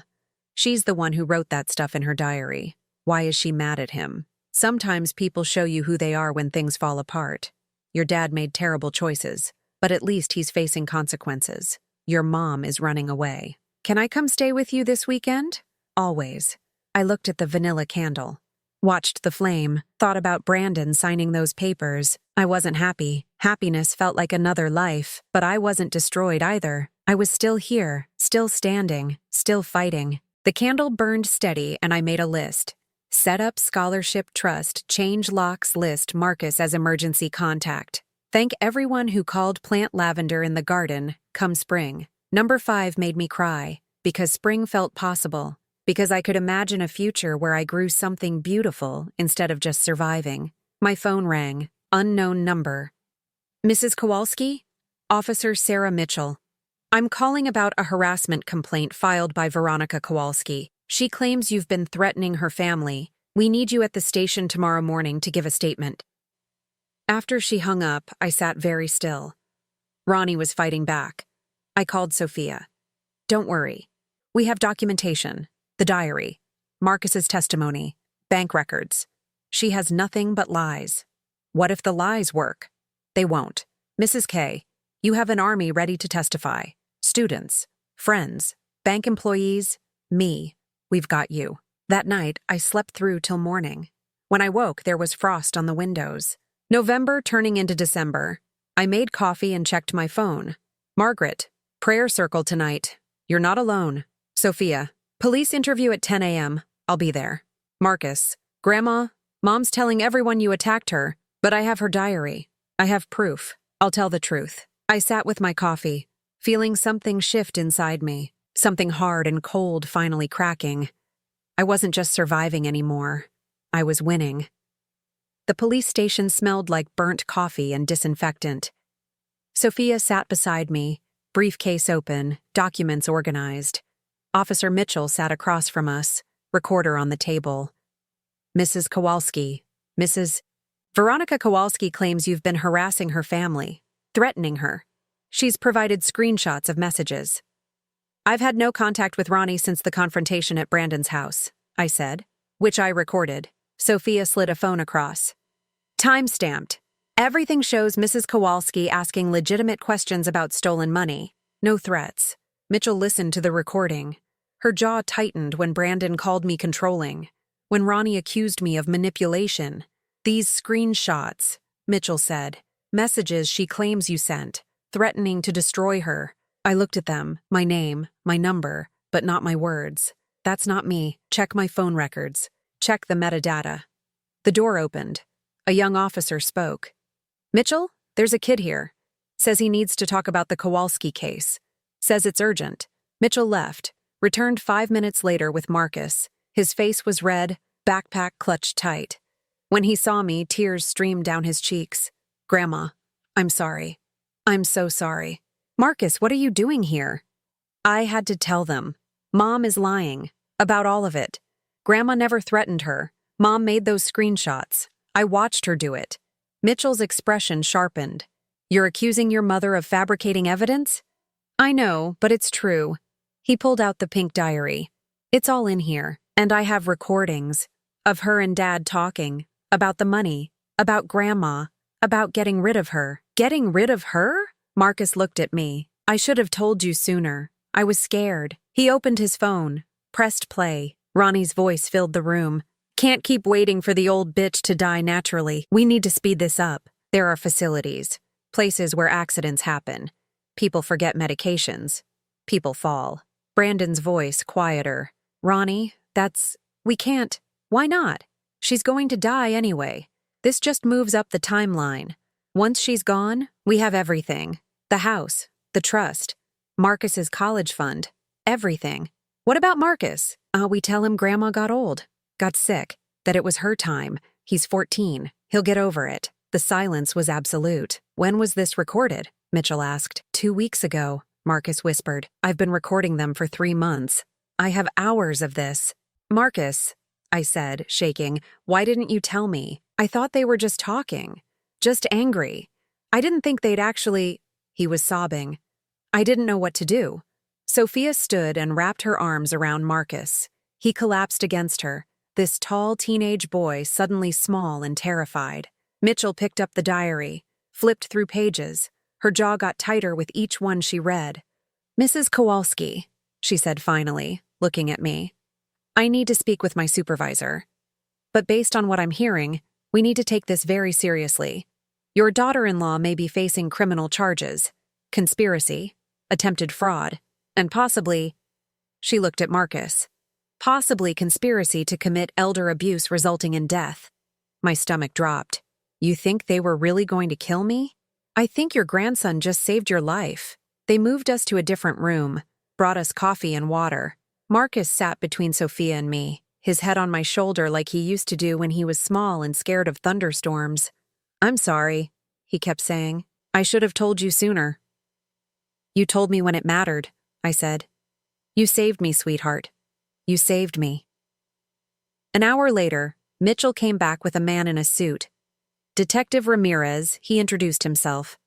she's the one who wrote that stuff in her diary. Why is she mad at him? Sometimes people show you who they are when things fall apart. Your dad made terrible choices, but at least he's facing consequences. Your mom is running away. Can I come stay with you this weekend?" Always. I looked at the vanilla candle. Watched the flame, thought about Brandon signing those papers. I wasn't happy. Happiness felt like another life, but I wasn't destroyed either. I was still here, still standing, still fighting. The candle burned steady and I made a list. Set up scholarship trust, change locks list Marcus as emergency contact. Thank everyone who called plant lavender in the garden, come spring. Number 5 made me cry, because spring felt possible. Because I could imagine a future where I grew something beautiful instead of just surviving. My phone rang. Unknown number. Mrs. Kowalski? Officer Sarah Mitchell. I'm calling about a harassment complaint filed by Veronica Kowalski. She claims you've been threatening her family. We need you at the station tomorrow morning to give a statement. After she hung up, I sat very still. Ronnie was fighting back. I called Sophia. Don't worry. We have documentation. The diary, Marcus's testimony, bank records. She has nothing but lies. What if the lies work? They won't. Mrs. K, you have an army ready to testify. Students, friends, bank employees, me. We've got you. That night, I slept through till morning. When I woke, there was frost on the windows. November turning into December. I made coffee and checked my phone. Margaret, prayer circle tonight. You're not alone. Sophia, police interview at 10 a.m. I'll be there. Marcus, Grandma, Mom's telling everyone you attacked her, but I have her diary. I have proof. I'll tell the truth. I sat with my coffee, feeling something shift inside me, something hard and cold finally cracking. I wasn't just surviving anymore. I was winning. The police station smelled like burnt coffee and disinfectant. Sophia sat beside me, briefcase open, documents organized. Officer Mitchell sat across from us, recorder on the table. Mrs. Kowalski, Mrs. Veronica Kowalski claims you've been harassing her family, threatening her. She's provided screenshots of messages. I've had no contact with Ronnie since the confrontation at Brandon's house, I said, which I recorded. Sophia slid a phone across. Time-stamped. Everything shows Mrs. Kowalski asking legitimate questions about stolen money. No threats. Mitchell listened to the recording. Her jaw tightened when Brandon called me controlling. When Ronnie accused me of manipulation. These screenshots, Mitchell said. Messages she claims you sent, threatening to destroy her. I looked at them, my name, my number, but not my words. That's not me. Check my phone records. Check the metadata. The door opened. A young officer spoke. Mitchell, there's a kid here. Says he needs to talk about the Kowalski case. Says it's urgent. Mitchell left, returned 5 minutes later with Marcus. His face was red, backpack clutched tight. When he saw me, tears streamed down his cheeks. Grandma, I'm sorry. I'm so sorry. Marcus, what are you doing here? I had to tell them. Mom is lying. About all of it. Grandma never threatened her. Mom made those screenshots. I watched her do it. Mitchell's expression sharpened. You're accusing your mother of fabricating evidence? I know, but it's true. He pulled out the pink diary. It's all in here, and I have recordings of her and Dad talking about the money, about Grandma, about getting rid of her. Getting rid of her? Marcus looked at me. I should have told you sooner. I was scared. He opened his phone, pressed play. Ronnie's voice filled the room. Can't keep waiting for the old bitch to die naturally. We need to speed this up. There are facilities, places where accidents happen. People forget medications. People fall. Brandon's voice quieter. Ronnie, we can't. Why not? She's going to die anyway. This just moves up the timeline. Once she's gone, we have everything. The house, the trust, Marcus's college fund, everything. What about Marcus? We tell him Grandma got old, got sick, that it was her time. He's 14. He'll get over it. The silence was absolute. When was this recorded? Mitchell asked. 2 weeks ago, Marcus whispered. I've been recording them for 3 months. I have hours of this. Marcus, I said, shaking, why didn't you tell me? I thought they were just talking. Just angry. I didn't think they'd actually... He was sobbing. I didn't know what to do. Sophia stood and wrapped her arms around Marcus. He collapsed against her, this tall teenage boy suddenly small and terrified. Mitchell picked up the diary, flipped through pages. Her jaw got tighter with each one she read. Mrs. Kowalski, she said finally, looking at me. I need to speak with my supervisor. But based on what I'm hearing, we need to take this very seriously. Your daughter-in-law may be facing criminal charges, conspiracy, attempted fraud, and possibly, she looked at Marcus, possibly conspiracy to commit elder abuse resulting in death. My stomach dropped. You think they were really going to kill me? I think your grandson just saved your life. They moved us to a different room, brought us coffee and water. Marcus sat between Sophia and me, his head on my shoulder like he used to do when he was small and scared of thunderstorms. I'm sorry, he kept saying. I should have told you sooner. You told me when it mattered, I said. You saved me, sweetheart. You saved me. An hour later, Mitchell came back with a man in a suit. Detective Ramirez, he introduced himself.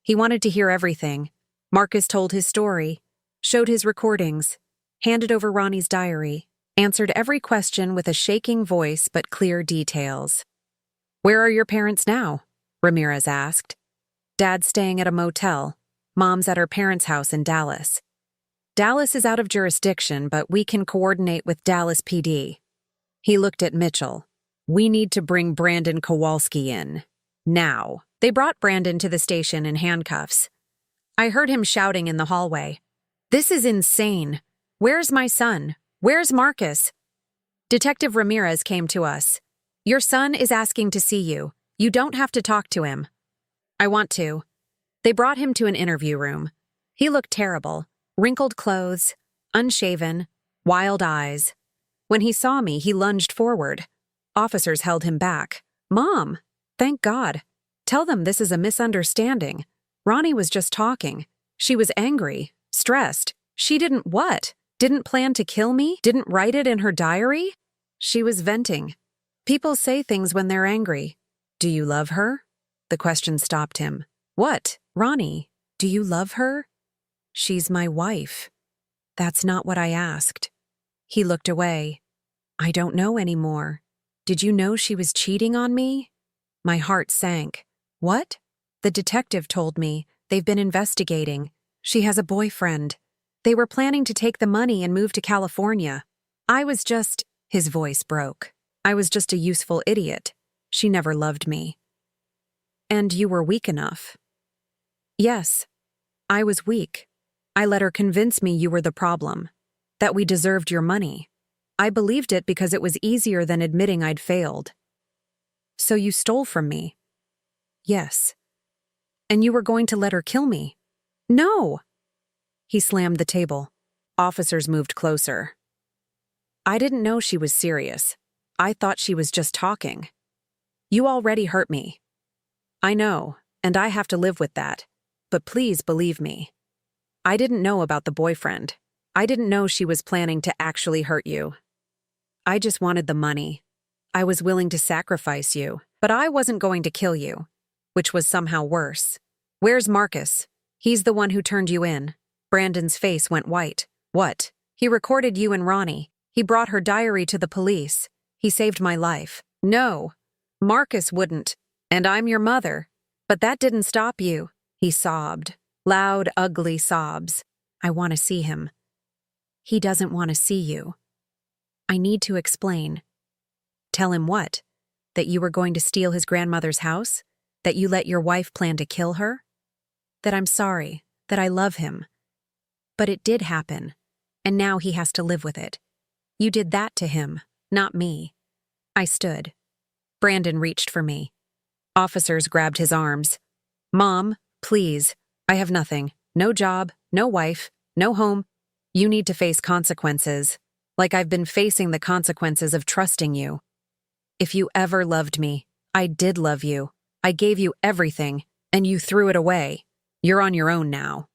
He wanted to hear everything. Marcus told his story, showed his recordings, handed over Ronnie's diary, answered every question with a shaking voice but clear details. Where are your parents now? Ramirez asked. Dad's staying at a motel. Mom's at her parents' house in Dallas. Dallas is out of jurisdiction, but we can coordinate with Dallas PD. He looked at Mitchell. We need to bring Brandon Kowalski in. Now. They brought Brandon to the station in handcuffs. I heard him shouting in the hallway. This is insane. Where's my son? Where's Marcus? Detective Ramirez came to us. Your son is asking to see you. You don't have to talk to him. I want to. They brought him to an interview room. He looked terrible. Wrinkled clothes, unshaven, wild eyes. When he saw me, he lunged forward. Officers held him back. Mom, thank God. Tell them this is a misunderstanding. Ronnie was just talking. She was angry, stressed. She didn't what? Didn't plan to kill me? Didn't write it in her diary? She was venting. People say things when they're angry. Do you love her? The question stopped him. What? Ronnie, do you love her? She's my wife. That's not what I asked. He looked away. I don't know anymore. Did you know she was cheating on me? My heart sank. What? The detective told me. They've been investigating. She has a boyfriend. They were planning to take the money and move to California. His voice broke. I was just a useful idiot. She never loved me. And you were weak enough. Yes, I was weak. I let her convince me you were the problem, that we deserved your money. I believed it because it was easier than admitting I'd failed. So you stole from me? Yes. And you were going to let her kill me? No! He slammed the table. Officers moved closer. I didn't know she was serious. I thought she was just talking. You already hurt me. I know, and I have to live with that. But please believe me. I didn't know about the boyfriend. I didn't know she was planning to actually hurt you. I just wanted the money. I was willing to sacrifice you, but I wasn't going to kill you, which was somehow worse. Where's Marcus? He's the one who turned you in. Brandon's face went white. What? He recorded you and Ronnie. He brought her diary to the police. He saved my life. No, Marcus wouldn't. And I'm your mother. But that didn't stop you. He sobbed. Loud, ugly sobs. I want to see him. He doesn't want to see you. I need to explain. Tell him what? That you were going to steal his grandmother's house? That you let your wife plan to kill her? That I'm sorry, that I love him. But it did happen, and now he has to live with it. You did that to him, not me. I stood. Brandon reached for me. Officers grabbed his arms. Mom, please, I have nothing. No job, no wife, no home. You need to face consequences, like I've been facing the consequences of trusting you. If you ever loved me, I did love you. I gave you everything, and you threw it away. You're on your own now.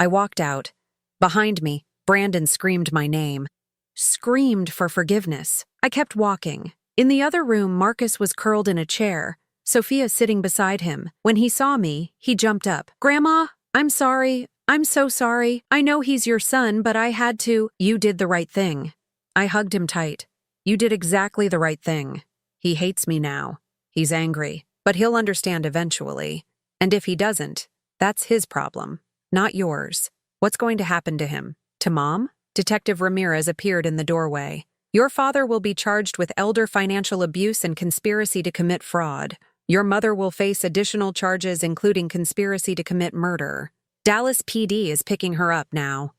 I walked out. Behind me, Brandon screamed my name. Screamed for forgiveness. I kept walking. In the other room, Marcus was curled in a chair, Sophia sitting beside him. When he saw me, he jumped up. Grandma, I'm sorry. I'm so sorry. I know he's your son, but I had to. You did the right thing. I hugged him tight. You did exactly the right thing. He hates me now. He's angry, but he'll understand eventually. And if he doesn't, that's his problem, not yours. What's going to happen to him? To Mom? Detective Ramirez appeared in the doorway. Your father will be charged with elder financial abuse and conspiracy to commit fraud. Your mother will face additional charges including conspiracy to commit murder. Dallas PD is picking her up now.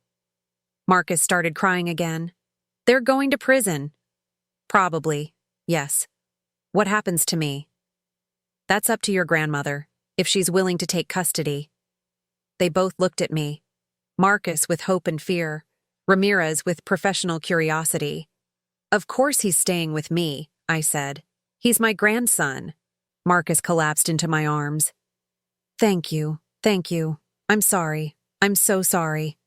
Marcus started crying again. They're going to prison. Probably, yes. What happens to me? That's up to your grandmother, if she's willing to take custody. They both looked at me. Marcus with hope and fear, Ramirez with professional curiosity. Of course he's staying with me, I said. He's my grandson. Marcus collapsed into my arms. Thank you. I'm sorry. I'm so sorry.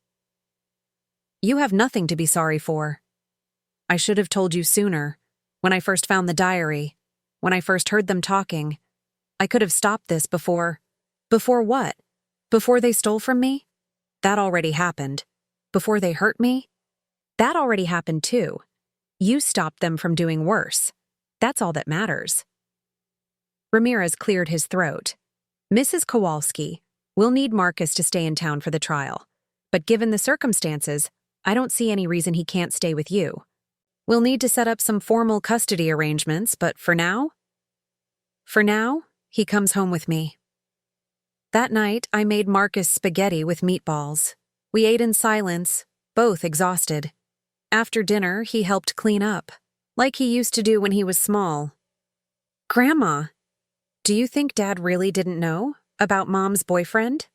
You have nothing to be sorry for. I should have told you sooner, when I first found the diary, when I first heard them talking. I could have stopped this before. Before what? Before they stole from me? That already happened. Before they hurt me? That already happened too. You stopped them from doing worse. That's all that matters. Ramirez cleared his throat. Mrs. Kowalski, we'll need Marcus to stay in town for the trial. But given the circumstances, I don't see any reason he can't stay with you. We'll need to set up some formal custody arrangements, but for now? For now, he comes home with me. That night, I made Marcus spaghetti with meatballs. We ate in silence, both exhausted. After dinner, he helped clean up, like he used to do when he was small. Grandma, do you think Dad really didn't know about Mom's boyfriend?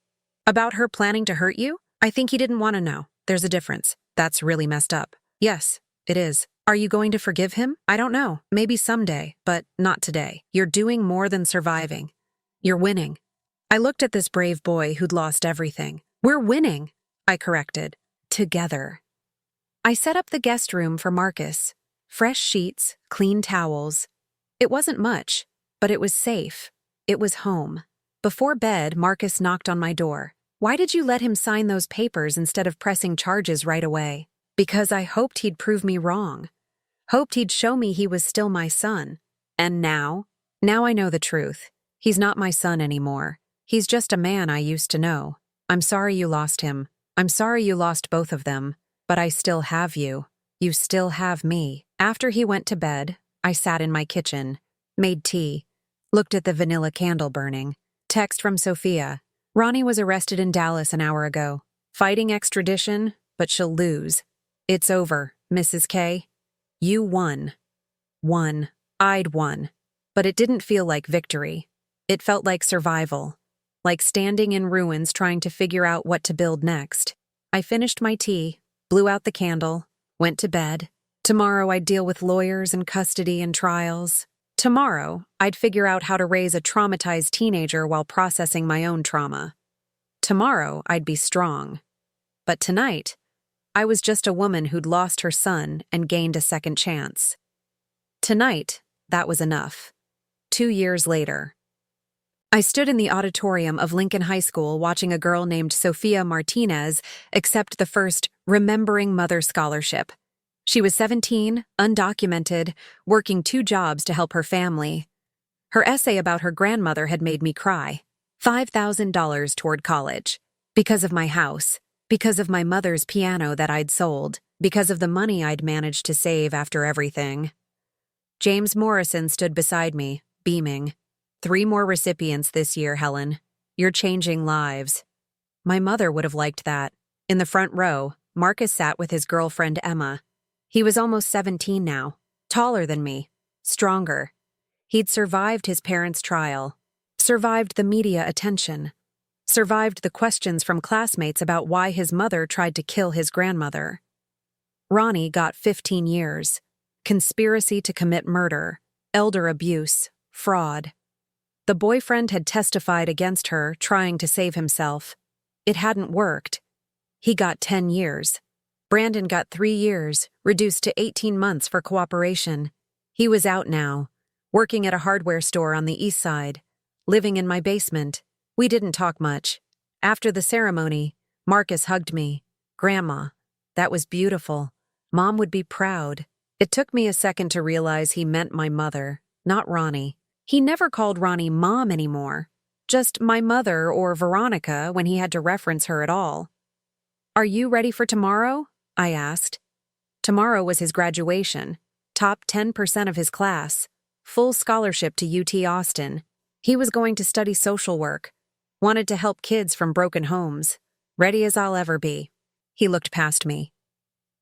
About her planning to hurt you? I think he didn't want to know. There's a difference. That's really messed up. Yes, it is. Are you going to forgive him? I don't know. Maybe someday, but not today. You're doing more than surviving. You're winning. I looked at this brave boy who'd lost everything. We're winning, I corrected. Together. I set up the guest room for Marcus. Fresh sheets, clean towels. It wasn't much, but it was safe. It was home. Before bed, Marcus knocked on my door. Why did you let him sign those papers instead of pressing charges right away? Because I hoped he'd prove me wrong. Hoped he'd show me he was still my son. And now? Now I know the truth. He's not my son anymore. He's just a man I used to know. I'm sorry you lost him. I'm sorry you lost both of them. But I still have you. You still have me. After he went to bed, I sat in my kitchen, made tea, looked at the vanilla candle burning. Text from Sophia. Ronnie was arrested in Dallas an hour ago. Fighting extradition, but she'll lose. It's over, Mrs. K. You won. Won. I'd won. But it didn't feel like victory. It felt like survival. Like standing in ruins trying to figure out what to build next. I finished my tea, blew out the candle, went to bed. Tomorrow I'd deal with lawyers and custody and trials. Tomorrow, I'd figure out how to raise a traumatized teenager while processing my own trauma. Tomorrow, I'd be strong. But tonight, I was just a woman who'd lost her son and gained a second chance. Tonight, that was enough. 2 years later. I stood in the auditorium of Lincoln High School watching a girl named Sophia Martinez accept the first Remembering Mother scholarship. She was 17, undocumented, working 2 jobs to help her family. Her essay about her grandmother had made me cry. $5,000 toward college. Because of my house. Because of my mother's piano that I'd sold. Because of the money I'd managed to save after everything. James Morrison stood beside me, beaming. 3 more recipients this year, Helen. You're changing lives. My mother would have liked that. In the front row, Marcus sat with his girlfriend Emma. He was almost 17 now, taller than me, stronger. He'd survived his parents' trial, survived the media attention, survived the questions from classmates about why his mother tried to kill his grandmother. Ronnie got 15 years, conspiracy to commit murder, elder abuse, fraud. The boyfriend had testified against her, trying to save himself. It hadn't worked. He got 10 years. Brandon got 3 years, reduced to 18 months for cooperation. He was out now, working at a hardware store on the east side, living in my basement. We didn't talk much. After the ceremony, Marcus hugged me. Grandma, that was beautiful. Mom would be proud. It took me a second to realize he meant my mother, not Ronnie. He never called Ronnie Mom anymore, just my mother or Veronica when he had to reference her at all. Are you ready for tomorrow? I asked. Tomorrow was his graduation. Top 10% of his class. Full scholarship to UT Austin. He was going to study social work. Wanted to help kids from broken homes. Ready as I'll ever be. He looked past me.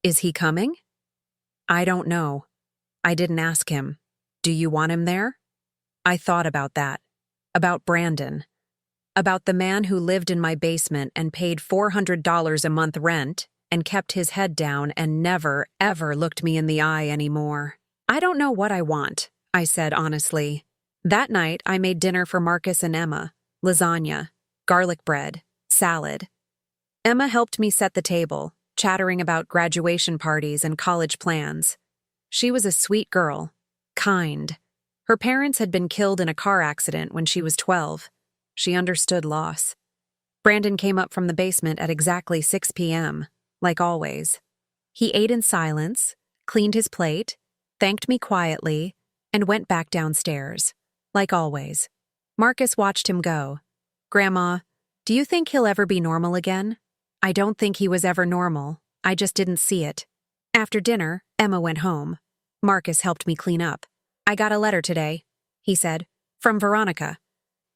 Is he coming? I don't know. I didn't ask him. Do you want him there? I thought about that. About Brandon. About the man who lived in my basement and paid $400 a month rent and kept his head down and never, ever looked me in the eye anymore. I don't know what I want, I said honestly. That night, I made dinner for Marcus and Emma. Lasagna, garlic bread, salad. Emma helped me set the table, chattering about graduation parties and college plans. She was a sweet girl, kind. Her parents had been killed in a car accident when she was 12. She understood loss. Brandon came up from the basement at exactly 6 p.m., like always. He ate in silence, cleaned his plate, thanked me quietly, and went back downstairs, like always. Marcus watched him go. Grandma, do you think he'll ever be normal again? I don't think he was ever normal. I just didn't see it. After dinner, Emma went home. Marcus helped me clean up. I got a letter today, he said, from Veronica.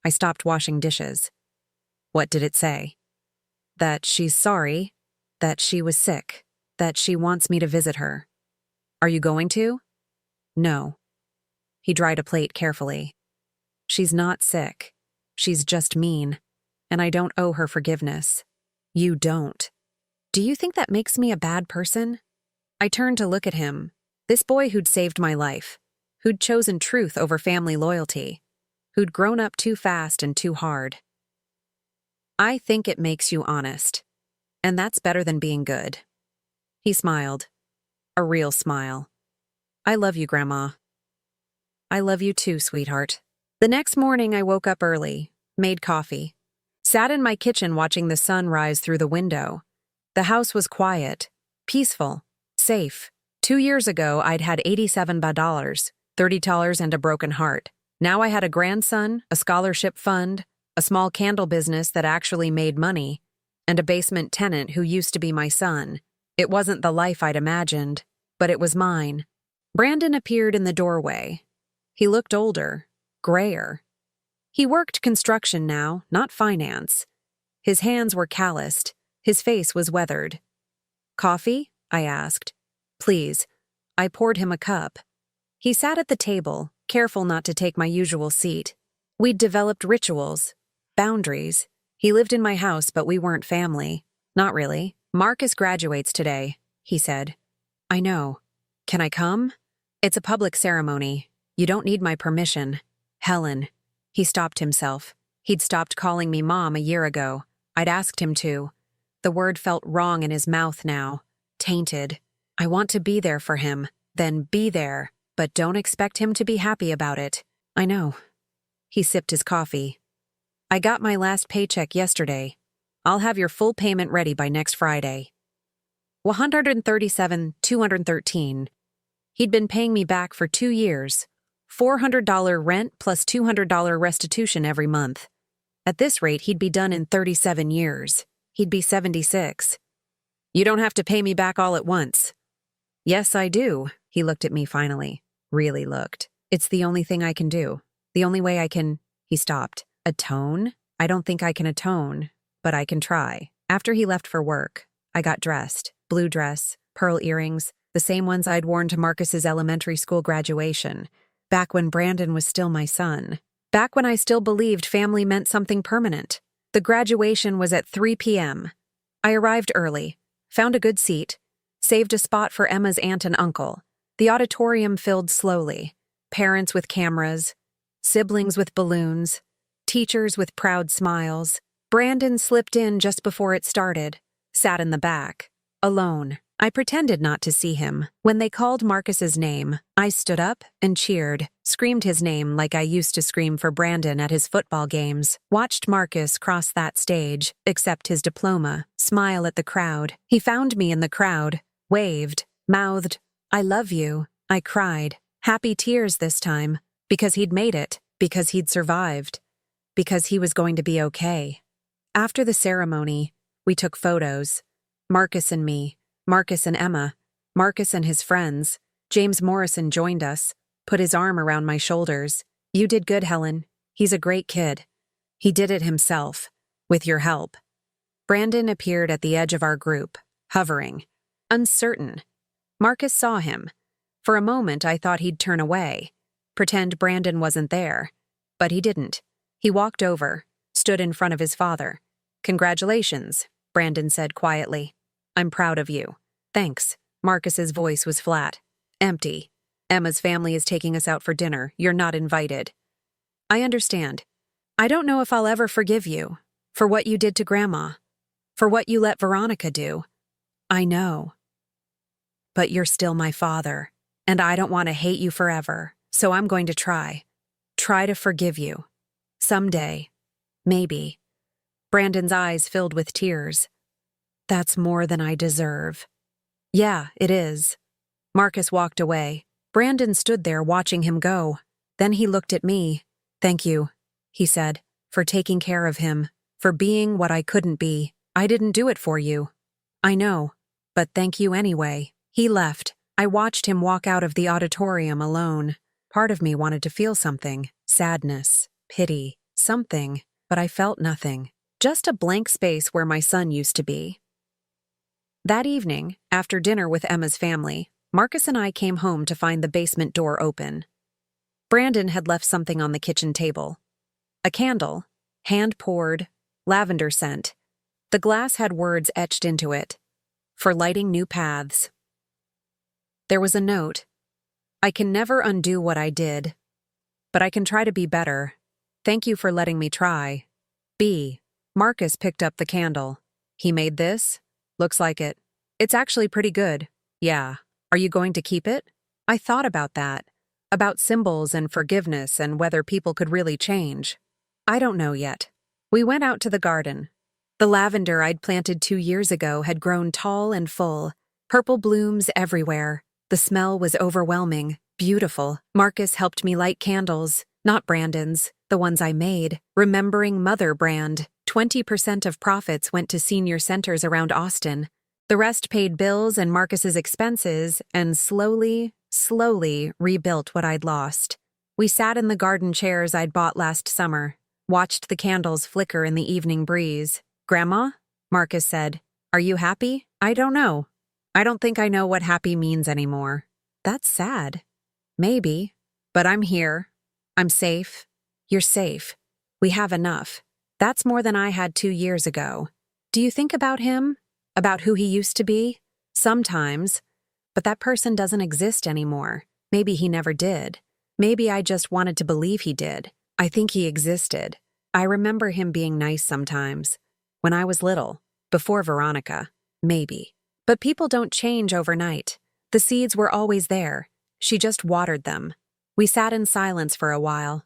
I stopped washing dishes. What did it say? That she's sorry, that she was sick, that she wants me to visit her. Are you going to? No. He dried a plate carefully. She's not sick. She's just mean, and I don't owe her forgiveness. You don't. Do you think that makes me a bad person? I turned to look at him, this boy who'd saved my life, who'd chosen truth over family loyalty, who'd grown up too fast and too hard. I think it makes you honest, and that's better than being good. He smiled. A real smile. I love you, Grandma. I love you too, sweetheart. The next morning I woke up early, made coffee, sat in my kitchen watching the sun rise through the window. The house was quiet, peaceful, safe. 2 years ago I'd had $87 $30 and a broken heart. Now I had a grandson, a scholarship fund, a small candle business that actually made money, and a basement tenant who used to be my son. It wasn't the life I'd imagined, but it was mine. Brandon appeared in the doorway. He looked older, grayer. He worked construction now, not finance. His hands were calloused. His face was weathered. Coffee? I asked. Please. I poured him a cup. He sat at the table, careful not to take my usual seat. We'd developed rituals, boundaries. He lived in my house, but we weren't family. Not really. Marcus graduates today, he said. I know. Can I come? It's a public ceremony. You don't need my permission. Helen. He stopped himself. He'd stopped calling me Mom a year ago. I'd asked him to. The word felt wrong in his mouth now. Tainted. I want to be there for him. Then be there. But don't expect him to be happy about it. I know. He sipped his coffee. I got my last paycheck yesterday. I'll have your full payment ready by next Friday. $137,213. He'd been paying me back for 2 years. $400 rent plus $200 restitution every month. At this rate, he'd be done in 37 years. He'd be 76. You don't have to pay me back all at once. Yes, I do. He looked at me finally. Really looked. It's the only thing I can do. The only way I can... He stopped. Atone? I don't think I can atone, but I can try. After he left for work, I got dressed. Blue dress, pearl earrings, the same ones I'd worn to Marcus's elementary school graduation. Back when Brandon was still my son. Back when I still believed family meant something permanent. The graduation was at 3 p.m. I arrived early, found a good seat, saved a spot for Emma's aunt and uncle. The auditorium filled slowly. Parents with cameras, siblings with balloons, teachers with proud smiles. Brandon slipped in just before it started, sat in the back, alone. I pretended not to see him. When they called Marcus's name, I stood up and cheered, screamed his name like I used to scream for Brandon at his football games, watched Marcus cross that stage, accept his diploma, smile at the crowd. He found me in the crowd, waved, mouthed, I love you. I cried, happy tears this time, because he'd made it, because he'd survived, because he was going to be okay. After the ceremony, we took photos. Marcus and me, Marcus and Emma, Marcus and his friends. James Morrison joined us, put his arm around my shoulders. You did good, Helen. He's a great kid. He did it himself, with your help. Brandon appeared at the edge of our group, hovering, uncertain. Marcus saw him. For a moment, I thought he'd turn away, pretend Brandon wasn't there. But he didn't. He walked over, stood in front of his father. Congratulations, Brandon said quietly. I'm proud of you. Thanks. Marcus's voice was flat, empty. Emma's family is taking us out for dinner. You're not invited. I understand. I don't know if I'll ever forgive you for what you did to Grandma, for what you let Veronica do. I know. But you're still my father, and I don't want to hate you forever, so I'm going to try. Try to forgive you. Someday. Maybe. Brandon's eyes filled with tears. That's more than I deserve. Yeah, it is. Marcus walked away. Brandon stood there watching him go. Then he looked at me. Thank you, he said, for taking care of him, for being what I couldn't be. I didn't do it for you. I know, but thank you anyway. He left. I watched him walk out of the auditorium alone. Part of me wanted to feel something, sadness, pity, something, but I felt nothing. Just a blank space where my son used to be. That evening, after dinner with Emma's family, Marcus and I came home to find the basement door open. Brandon had left something on the kitchen table. A candle, hand-poured, lavender scent. The glass had words etched into it. For lighting new paths. There was a note. I can never undo what I did, but I can try to be better. Thank you for letting me try. B. Marcus picked up the candle. He made this? Looks like it. It's actually pretty good. Yeah. Are you going to keep it? I thought about that. About symbols and forgiveness and whether people could really change. I don't know yet. We went out to the garden. The lavender I'd planted 2 years ago had grown tall and full. Purple blooms everywhere. The smell was overwhelming, beautiful. Marcus helped me light candles, not Brandon's, the ones I made. Remembering Mother brand. 20% of profits went to senior centers around Austin. The rest paid bills and Marcus's expenses and slowly rebuilt what I'd lost. We sat in the garden chairs I'd bought last summer, watched the candles flicker in the evening breeze. Grandma? Marcus said, are you happy? I don't know. I don't think I know what happy means anymore. That's sad. Maybe. But I'm here. I'm safe. You're safe. We have enough. That's more than I had 2 years ago. Do you think about him? About who he used to be? Sometimes. But that person doesn't exist anymore. Maybe he never did. Maybe I just wanted to believe he did. I think he existed. I remember him being nice sometimes. When I was little. Before Veronica. Maybe. But people don't change overnight. The seeds were always there. She just watered them. We sat in silence for a while.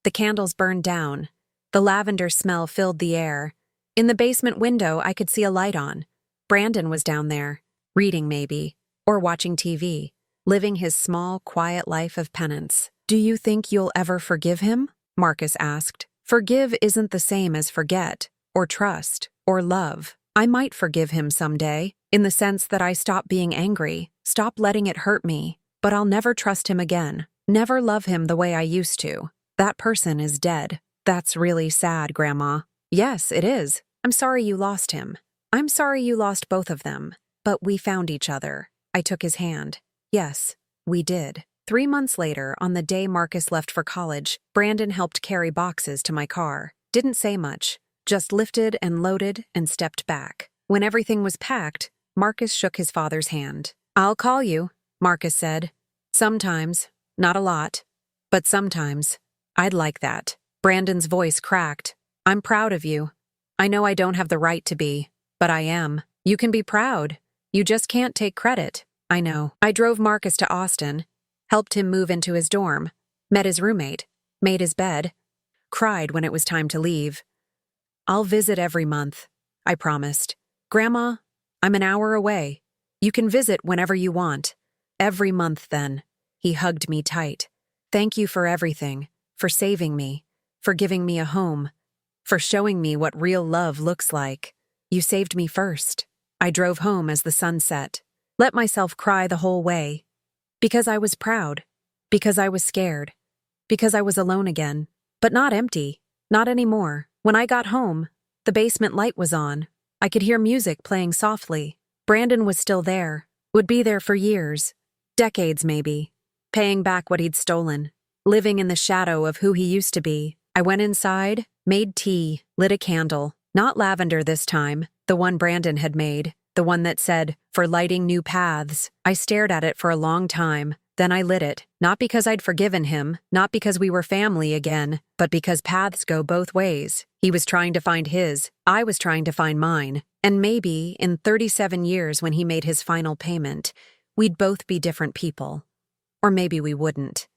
The candles burned down. The lavender smell filled the air. In the basement window, I could see a light on. Brandon was down there, reading maybe, or watching TV, living his small, quiet life of penance. Do you think you'll ever forgive him? Marcus asked. Forgive isn't the same as forget, or trust, or love. I might forgive him someday, in the sense that I stop being angry, stop letting it hurt me, but I'll never trust him again, never love him the way I used to. That person is dead. That's really sad, Grandma. Yes, it is. I'm sorry you lost him. I'm sorry you lost both of them. But we found each other. I took his hand. Yes, we did. 3 months later, on the day Marcus left for college, Brandon helped carry boxes to my car. Didn't say much, just lifted and loaded and stepped back. When everything was packed, Marcus shook his father's hand. I'll call you, Marcus said. Sometimes, not a lot, but sometimes. I'd like that. Brandon's voice cracked. I'm proud of you. I know I don't have the right to be, but I am. You can be proud. You just can't take credit. I know. I drove Marcus to Austin, helped him move into his dorm, met his roommate, made his bed, cried when it was time to leave. I'll visit every month, I promised. Grandma, I'm an hour away. You can visit whenever you want. Every month then. He hugged me tight. Thank you for everything, for saving me, for giving me a home, for showing me what real love looks like. You saved me first. I drove home as the sun set. Let myself cry the whole way. Because I was proud. Because I was scared. Because I was alone again. But not empty. Not anymore. When I got home, the basement light was on. I could hear music playing softly. Brandon was still there. Would be there for years. Decades, maybe. Paying back what he'd stolen. Living in the shadow of who he used to be. I went inside, made tea, lit a candle. Not lavender this time, the one Brandon had made. The one that said, "For lighting new paths." I stared at it for a long time. Then I lit it. Not because I'd forgiven him, not because we were family again, but because paths go both ways. He was trying to find his. I was trying to find mine. And maybe, in 37 years when he made his final payment, we'd both be different people. Or maybe we wouldn't.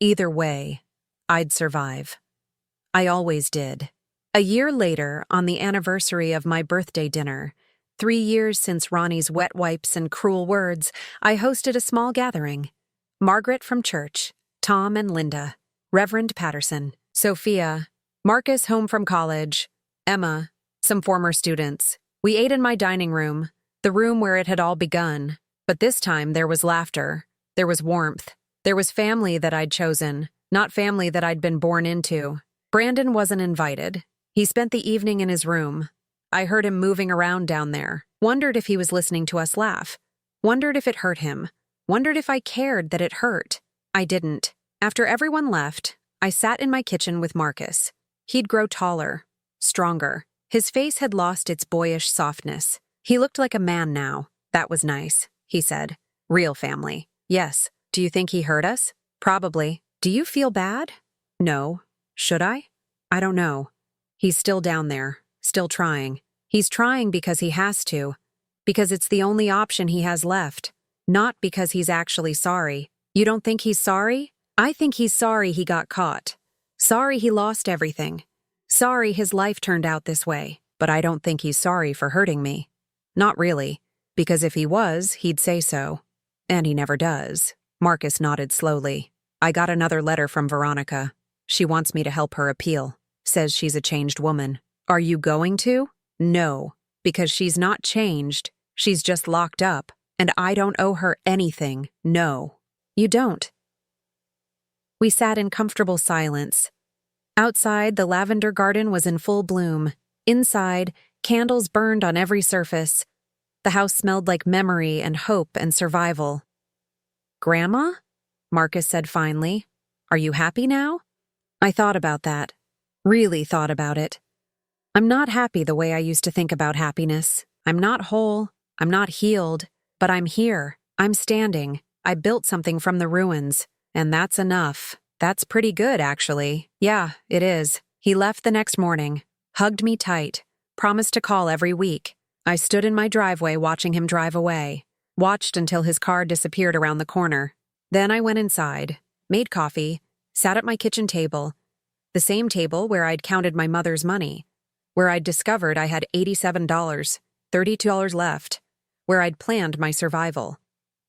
Either way, I'd survive. I always did. A year later, on the anniversary of my birthday dinner, 3 years since Ronnie's wet wipes and cruel words, I hosted a small gathering. Margaret from church, Tom and Linda, Reverend Patterson, Sophia, Marcus home from college, Emma, some former students. We ate in my dining room, the room where it had all begun. But this time there was laughter, there was warmth, there was family that I'd chosen, not family that I'd been born into. Brandon wasn't invited. He spent the evening in his room. I heard him moving around down there, wondered if he was listening to us laugh, wondered if it hurt him, wondered if I cared that it hurt. I didn't. After everyone left, I sat in my kitchen with Marcus. He'd grow taller, stronger. His face had lost its boyish softness. He looked like a man now. That was nice, he said. Real family. Yes. Do you think he hurt us? Probably. Do you feel bad? No. Should I? I don't know. He's still down there, still trying. He's trying because he has to, because it's the only option he has left, not because he's actually sorry. You don't think he's sorry? I think he's sorry he got caught. Sorry he lost everything. Sorry his life turned out this way. But I don't think he's sorry for hurting me. Not really, because if he was, he'd say so. And he never does. Marcus nodded slowly. I got another letter from Veronica. She wants me to help her appeal. Says she's a changed woman. Are you going to? No, because she's not changed. She's just locked up, and I don't owe her anything. No, you don't. We sat in comfortable silence. Outside, the lavender garden was in full bloom. Inside, candles burned on every surface. The house smelled like memory and hope and survival. Grandma? Marcus said finally. Are you happy now? I thought about that. Really thought about it. I'm not happy the way I used to think about happiness. I'm not whole. I'm not healed. But I'm here. I'm standing. I built something from the ruins. And that's enough. That's pretty good, actually. Yeah, it is. He left the next morning. Hugged me tight. Promised to call every week. I stood in my driveway watching him drive away. Watched until his car disappeared around the corner. Then I went inside. Made coffee. Sat at my kitchen table. The same table where I'd counted my mother's money, where I'd discovered I had $87, $32 left, where I'd planned my survival.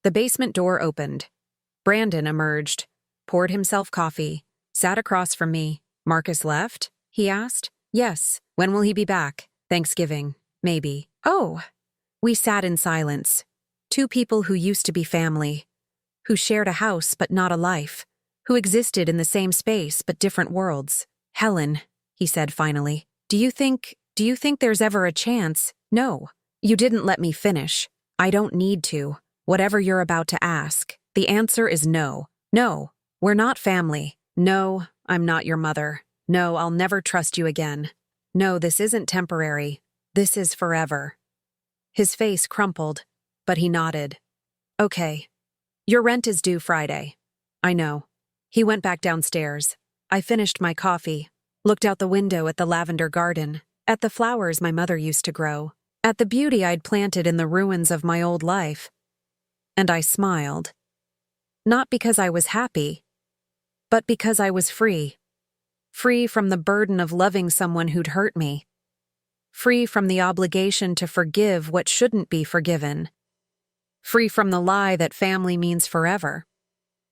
The basement door opened. Brandon emerged, poured himself coffee, sat across from me. Marcus left? He asked. Yes. When will he be back? Thanksgiving. Maybe. Oh. We sat in silence. Two people who used to be family, who shared a house but not a life, who existed in the same space but different worlds. Helen, he said finally, do you think there's ever a chance? No. You didn't let me finish. I don't need to. Whatever you're about to ask, the answer is no. No, we're not family. No, I'm not your mother. No, I'll never trust you again. No, this isn't temporary. This is forever. His face crumpled, but he nodded. Okay. Your rent is due Friday. I know. He went back downstairs. I finished my coffee, looked out the window at the lavender garden, at the flowers my mother used to grow, at the beauty I'd planted in the ruins of my old life. And I smiled. Not because I was happy, but because I was free. Free from the burden of loving someone who'd hurt me. Free from the obligation to forgive what shouldn't be forgiven. Free from the lie that family means forever.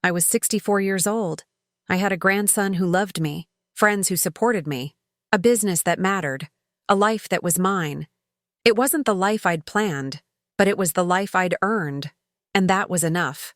I was 64 years old. I had a grandson who loved me, friends who supported me, a business that mattered, a life that was mine. It wasn't the life I'd planned, but it was the life I'd earned, and that was enough.